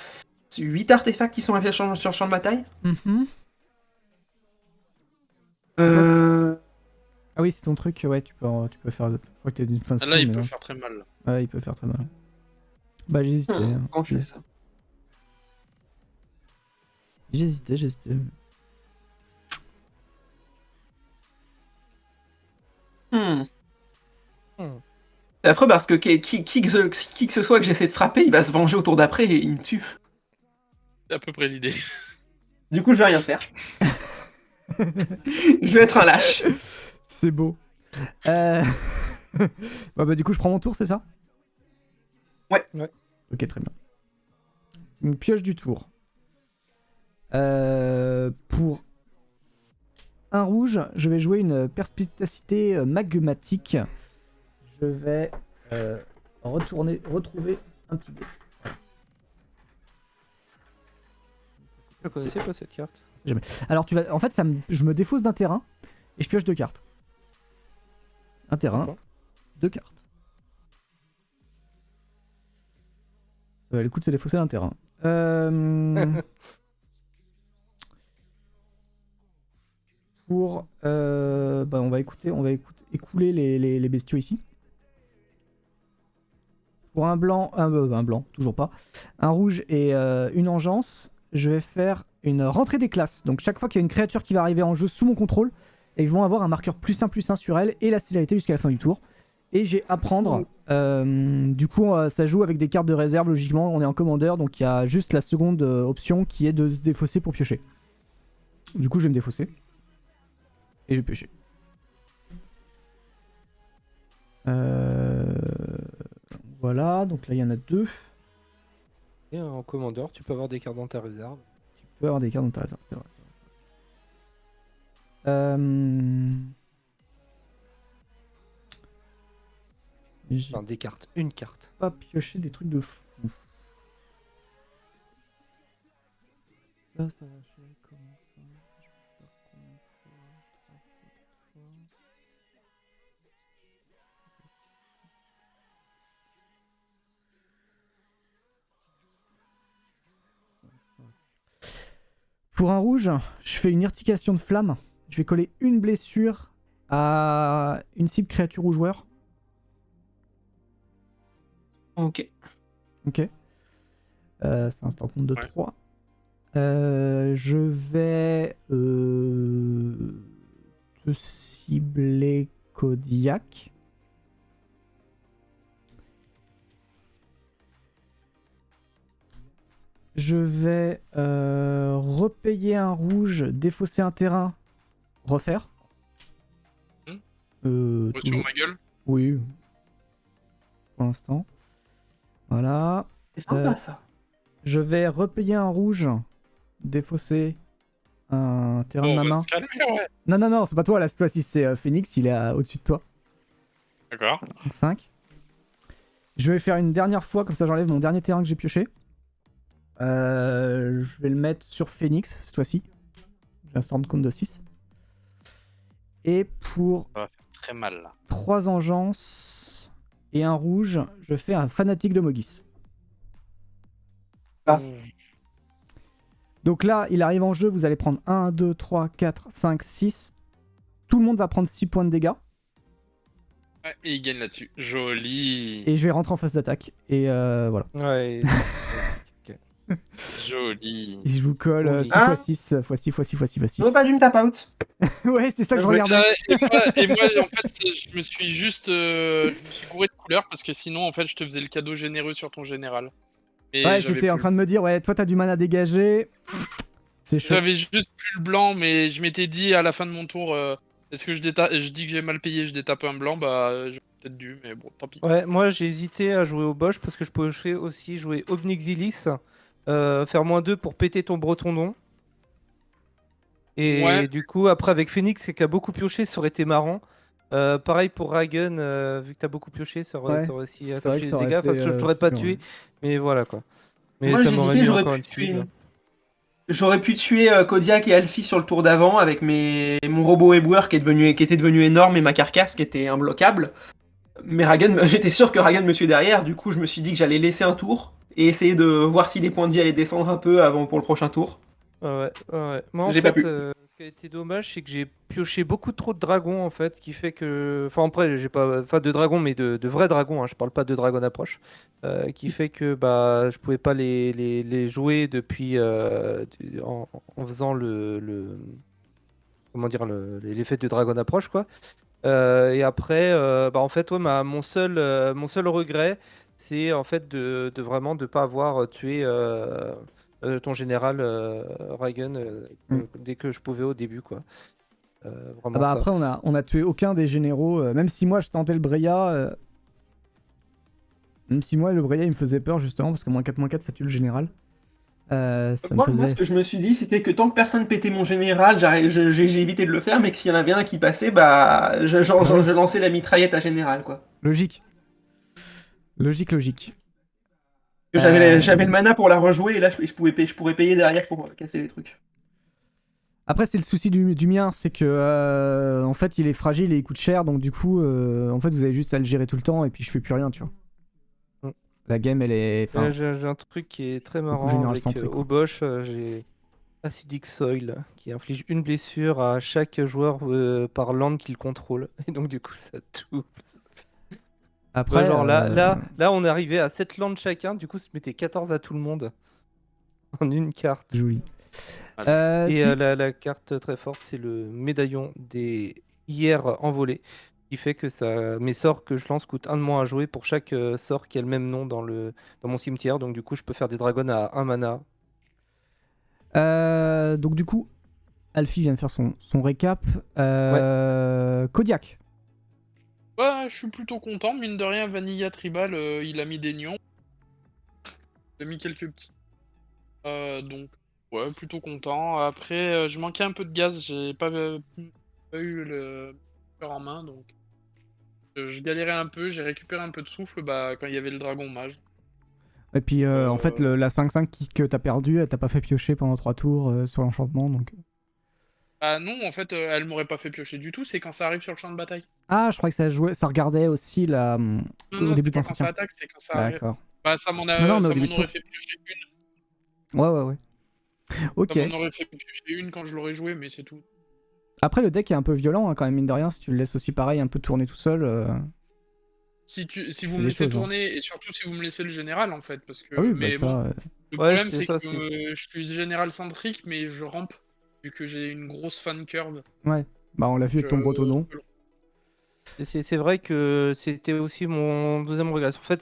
8 artefacts qui sont affichés sur le champ de bataille. Mhm. Euh... Ah oui, c'est ton truc, ouais, tu peux faire. Je crois que t'es d'une fin de Là, il mais peut non. faire très mal. Ouais, il peut faire très mal. Bah, j'hésitais. hein. Comment je fais ça? J'hésitais. Hmm. Hmm. C'est affreux parce que qui que ce soit que j'essaie de frapper, il va se venger au tour d'après et il me tue. C'est à peu près l'idée. Du coup, je vais rien faire. Je vais être un lâche. C'est beau. Bah, du coup, je prends mon tour, c'est ça? Ouais. Ok, très bien. Une pioche du tour. Pour un rouge, je vais jouer une perspicacité magmatique. Je vais retrouver un petit dé. Je connaissais pas cette carte. Alors, en fait, je me défausse d'un terrain et je pioche 2 cartes. Un terrain, D'accord. 2 cartes. Ça valait le coup de se défausser d'un terrain. Pour, on va écouler les bestiaux ici. Pour un blanc, un blanc, toujours pas. Un rouge et une engeance, je vais faire une rentrée des classes. Donc chaque fois qu'il y a une créature qui va arriver en jeu sous mon contrôle, ils vont avoir un marqueur +1/+1 sur elle et la célérité jusqu'à la fin du tour. Et j'ai apprendre. Du coup, ça joue avec des cartes de réserve. Logiquement, on est en commandeur, donc il y a juste la seconde option qui est de se défausser pour piocher. Du coup, je vais me défausser. Et je vais piocher. Voilà, donc là il y en a 2. Et en commandeur, tu peux avoir des cartes dans ta réserve. Tu peux avoir des cartes dans ta réserve, c'est vrai. J'ai Enfin, des cartes, une carte. pas pioché des trucs de fou. Ça va jouer comment ça? Je peux faire combien de fois? 3 fois, 4 fois. Pour un rouge, je fais une urtication de flamme. Je vais coller une blessure à une cible créature ou joueur. Ok. Ok. C'est un stand compte de Ouais. 3. Je vais te cibler Kodiak. Je vais repayer un rouge, défausser un terrain, refaire. Sur Toujours- ma gueule. Oui. Pour l'instant. Voilà. C'est sympa ça. Je vais repayer un rouge, défausser un terrain de Oh, ma on main. va se calmer, ouais. Non, c'est pas toi là, cette fois-ci c'est Phoenix, il est au-dessus de toi. D'accord. Donc 5. Je vais faire une dernière fois, comme ça j'enlève mon dernier terrain que j'ai pioché. Je vais le mettre sur Phoenix cette fois-ci. J'ai un stand compte de 6. Et pour Ça va faire très mal là. 3 engences et un rouge, je fais un fanatique de Mogis. Ah. Donc là, il arrive en jeu, vous allez prendre 1, 2, 3, 4, 5, 6. Tout le monde va prendre 6 points de dégâts. Ouais, et il gagne là-dessus. Joli. Et je vais rentrer en phase d'attaque. Et voilà. Ouais. Joli. Et je vous colle Oui. 6 Ah. x 6, x 6, x 6, x 6, x 6. J'aurais pas dû me tap out. Ouais, c'est ça que je Ouais, regardais. Et moi, en fait, je me suis juste, je me suis gouré de couleurs parce que sinon, en fait, je te faisais le cadeau généreux sur ton général. Et Ouais, j'avais j'étais en plus- train de me dire, ouais, toi t'as du mana dégagé. C'est chaud. J'avais juste plus le blanc, mais je m'étais dit à la fin de mon tour, est-ce que je dis que j'ai mal payé, je détape un blanc, bah, j'ai peut-être dû, mais bon, tant pis. Ouais, moi j'ai hésité à jouer au Bosch parce que je pouvais aussi jouer Obnixilis, faire -2 pour péter ton Bretondon. Et Ouais. du coup, après avec Phoenix qui a beaucoup pioché, ça aurait été marrant. Pareil pour Ragen, vu que t'as beaucoup pioché, ça aurait, Ouais. ça aurait aussi C'est vrai affiché que des ça aurait dégâts. Enfin, été, je t'aurais pas plus tué, long, mais voilà quoi. Mais Moi, ça m'aurait j'hésitais, mis j'aurais encore pu une tuer. cible. J'aurais pu tuer Kodiak et Alfie sur le tour d'avant avec mon robot éboueur qui était devenu énorme et ma carcasse qui était imbloquable. Mais j'étais sûr que Ragan me tuait derrière, du coup je me suis dit que j'allais laisser un tour et essayer de voir si les points de vie allaient descendre un peu avant pour le prochain tour. Ouais. Moi en J'ai pas fait, pu. ce qui a été dommage, c'est que j'ai pioché beaucoup trop de dragons en fait, qui fait que, enfin après j'ai pas, enfin de dragons, mais de vrais dragons, hein, je parle pas de dragon approche, qui fait que bah je pouvais pas les jouer depuis en faisant comment dire l'effet de dragon approche quoi. Et après, bah en fait ouais, mon seul regret, c'est en fait de vraiment de pas avoir tué ton général Raigen dès que je pouvais au début quoi. Ah Vraiment bah ça. après, on a tué aucun des généraux. Même si moi je tentais le Breya. Même si moi le Breya il me faisait peur justement parce que -4 ça tue le général. Ça me Moi, faisait. ce que je me suis dit, c'était que tant que personne pétait mon général, j'ai évité de le faire, mais que s'il y en avait un qui passait, bah, je lançais la mitraillette à général, quoi. Logique. Logique. Que j'avais le mana pour la rejouer, et là, je pourrais payer derrière pour casser les trucs. Après, c'est le souci du mien, c'est que en fait il est fragile et il coûte cher, donc du coup, en fait vous avez juste à le gérer tout le temps et puis je fais plus rien, tu vois. Mm. La game elle est. Enfin, J'ai un truc qui est très beaucoup marrant général avec centré, quoi. Obosh, j'ai Acidic Soil qui inflige une blessure à chaque joueur par land qu'il contrôle. Et donc du coup ça double. Après, Ouais, genre là on est arrivé à 7 landes chacun, du coup ça mettait 14 à tout le monde en une carte. joli. Et Si- la carte très forte, c'est le médaillon des hier envolés, qui fait que mes sorts que je lance coûtent 1 de moins à jouer pour chaque sort qui a le même nom dans mon cimetière. Donc du coup, je peux faire des dragons à 1 mana. donc du coup, Alfie vient de faire son récap. Kodiak. Ouais, je suis plutôt content, mine de rien, Vanilla Tribal, il a mis des nions. Il a mis quelques petits. Donc, ouais, plutôt content. Après, je manquais un peu de gaz, j'ai pas eu le cœur en main, donc je galérais un peu, j'ai récupéré un peu de souffle bah, quand il y avait le dragon mage. Et puis en fait, la 5-5 que t'as perdu, elle t'a pas fait piocher pendant 3 tours sur l'enchantement, donc. Ah non, en fait, elle m'aurait pas fait piocher du tout, c'est quand ça arrive sur le champ de bataille. Ah, je crois que ça regardait aussi la. Non, au non, début c'est de pas quand ça l'entretien. attaque, c'est quand ça arrive. D'accord. Bah, ça m'en Non, mais au début de aurait tour. fait piocher une. Ouais. Ok. Ça m'en aurait fait piocher une quand je l'aurais joué, mais c'est tout. Après, le deck est un peu violent hein, quand même, mine de rien. Si tu le laisses aussi pareil, un peu tourner tout seul. Si fais vous des me laissez choses, hein. tourner, et surtout si vous me laissez le général, en fait, parce que... Ah oui, bah mais ça. bon, le Ouais, problème, c'est c'est ça, que je suis général centrique, mais je rampe, vu que j'ai une grosse fan curve. Ouais. Bah, on l'a vu avec ton bretonnon. Et c'est vrai que c'était aussi mon deuxième regret. En fait,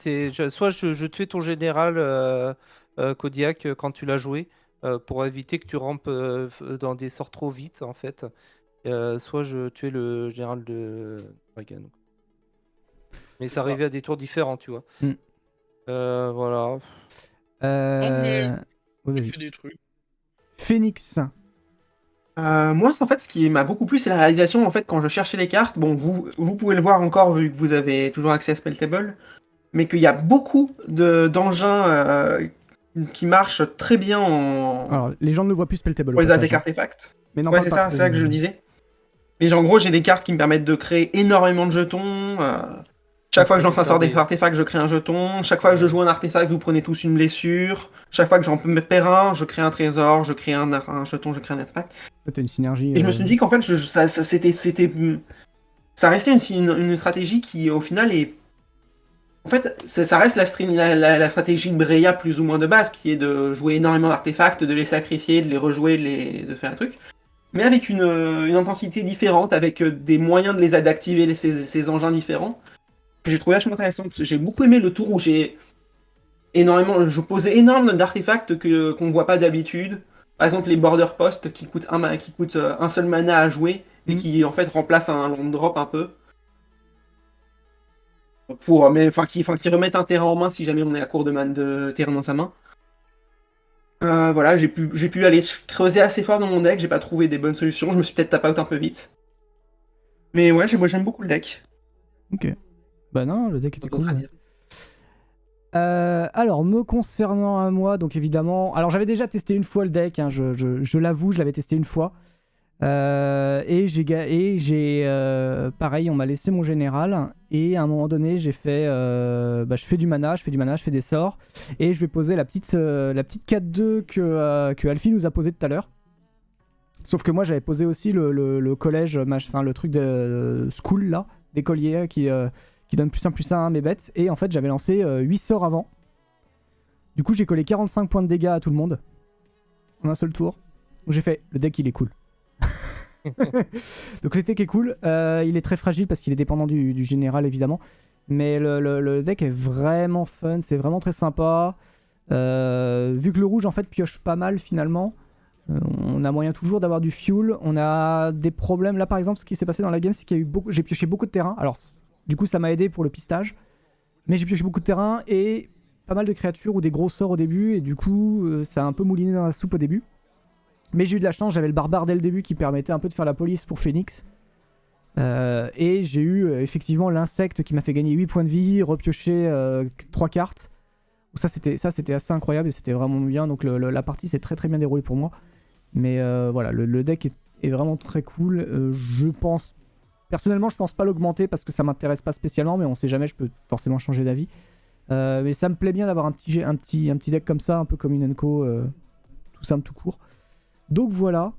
soit je tuais ton général Kodiak quand tu l'as joué, pour éviter que tu rampes dans des sorts trop vite, en fait. Soit je tuais le général de Dragon. Mais ça ça. arrivait à des tours différents, tu vois. Mm. Voilà. mais- Ouais, J'ai vas-y. fait des trucs. Phoenix. Moi, en fait, ce qui m'a beaucoup plu, c'est la réalisation. En fait, quand je cherchais les cartes, bon, vous pouvez le voir encore vu que vous avez toujours accès à Spelltable, mais qu'il y a beaucoup d'engins qui marchent très bien Alors, les gens ne le voient plus Spelltable. pour au les passage, des artefacts. Mais non, Ouais, parle c'est pas, ça, c'est ça vas-y. que je disais. Mais en gros, j'ai des cartes qui me permettent de créer énormément de jetons. Chaque fois que je lance un sort d'artefact, je crée un jeton. Chaque fois que je joue un artefact, vous prenez tous une blessure. Chaque fois que j'en perds un, je crée un trésor, je crée un jeton, je crée un artefact. T'as une synergie. Et je me suis dit qu'en fait, ça restait une stratégie qui, au final, est. En fait, ça reste la stratégie de Breya plus ou moins de base, qui est de jouer énormément d'artefacts, de les sacrifier, de les rejouer, de faire un truc. Mais avec une intensité différente, avec des moyens de d'activer ces engins différents, que j'ai trouvé vachement intéressant. J'ai beaucoup aimé le tour où je posais énormément d'artefacts qu'on voit pas d'habitude. Par exemple, les border posts qui coûtent un seul mana à jouer et qui en fait remplacent un land drop un peu. Qui remettent un terrain en main si jamais on est à court de terrain dans sa main. Voilà, j'ai pu aller creuser assez fort dans mon deck, j'ai pas trouvé des bonnes solutions, je me suis peut-être tap out un peu vite. Mais ouais, j'aime beaucoup le deck. Ok. Bah non, le deck était cool. à dire. Alors, me concernant à moi, donc évidemment... Alors, j'avais déjà testé une fois le deck, hein, je l'avoue, je l'avais testé une fois. Et j'ai pareil, on m'a laissé mon général. Et à un moment donné, j'ai fait... je fais du mana, je fais des sorts. Et je vais poser la petite 4-2 que Alfie nous a posé tout à l'heure. Sauf que moi, j'avais posé aussi le collège, le truc de school, là, d'écolier, qui donne +1/+1 à mes bêtes. Et en fait, j'avais lancé 8 sorts avant. Du coup, j'ai collé 45 points de dégâts à tout le monde. En un seul tour. Donc j'ai fait, le deck, il est cool. Donc le deck est cool. Il est très fragile parce qu'il est dépendant du général, évidemment. Mais le deck est vraiment fun. C'est vraiment très sympa. Vu que le rouge, en fait, pioche pas mal, finalement. On a moyen toujours d'avoir du fuel. On a des problèmes. Là, par exemple, ce qui s'est passé dans la game, c'est qu'il y a eu j'ai pioché beaucoup de terrain. Alors, du coup, ça m'a aidé pour le pistage. Mais j'ai pioché beaucoup de terrain et pas mal de créatures ou des gros sorts au début. Et du coup, ça a un peu mouliné dans la soupe au début. Mais j'ai eu de la chance, j'avais le barbare dès le début qui permettait un peu de faire la police pour Phoenix. Et j'ai eu effectivement l'insecte qui m'a fait gagner 8 points de vie, repiocher 3 cartes. Ça c'était assez incroyable et c'était vraiment bien. Donc la partie s'est très bien déroulée pour moi. Mais voilà, le deck est vraiment très cool. Personnellement, je pense pas l'augmenter parce que ça m'intéresse pas spécialement, mais on sait jamais, je peux forcément changer d'avis. Mais ça me plaît bien d'avoir un petit deck comme ça, un peu comme une Enco, tout simple, tout court. Donc voilà.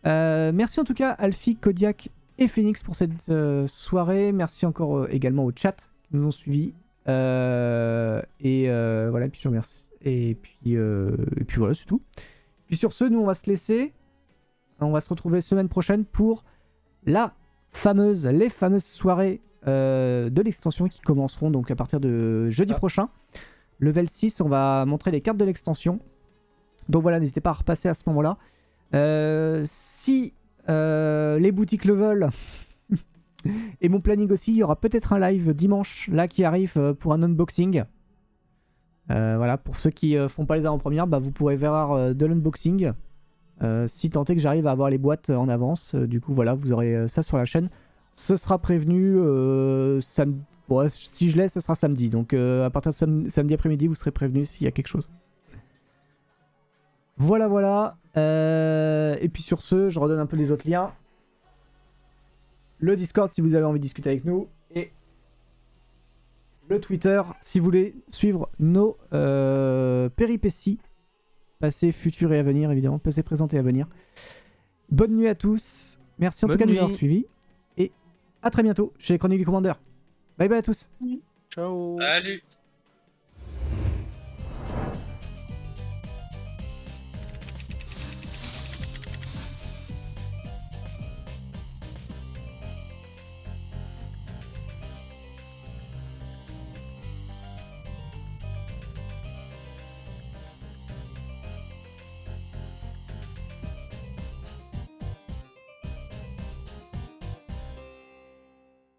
Merci en tout cas Alfie, Kodiak et Phoenix pour cette soirée. Merci encore également au chat qui nous ont suivis. Voilà, et puis je remercie. Et puis voilà, c'est tout. Puis sur ce, nous on va se laisser. On va se retrouver semaine prochaine pour les fameuses soirées de l'extension qui commenceront donc à partir de jeudi prochain. Level 6, on va montrer les cartes de l'extension. Donc voilà, n'hésitez pas à repasser à ce moment-là. Si les boutiques le veulent, et mon planning aussi, il y aura peut-être un live dimanche là qui arrive pour un unboxing. Voilà, pour ceux qui font pas les avant-premières, vous pourrez voir de l'unboxing. Si tant est que j'arrive à avoir les boîtes en avance, du coup voilà, vous aurez ça sur la chaîne. Ce sera prévenu si je l'ai, ce sera samedi. Donc à partir de samedi après-midi, vous serez prévenu s'il y a quelque chose. Voilà. Et puis sur ce, je redonne un peu les autres liens. Le Discord si vous avez envie de discuter avec nous. Et le Twitter si vous voulez suivre nos péripéties. Passé, futur et à venir, évidemment. Passé, présent et à venir. Bonne nuit à tous. Merci en tout cas de nous avoir suivis. Et à très bientôt chez les Chroniques du Commandeur. Bye bye à tous. Ciao. Salut.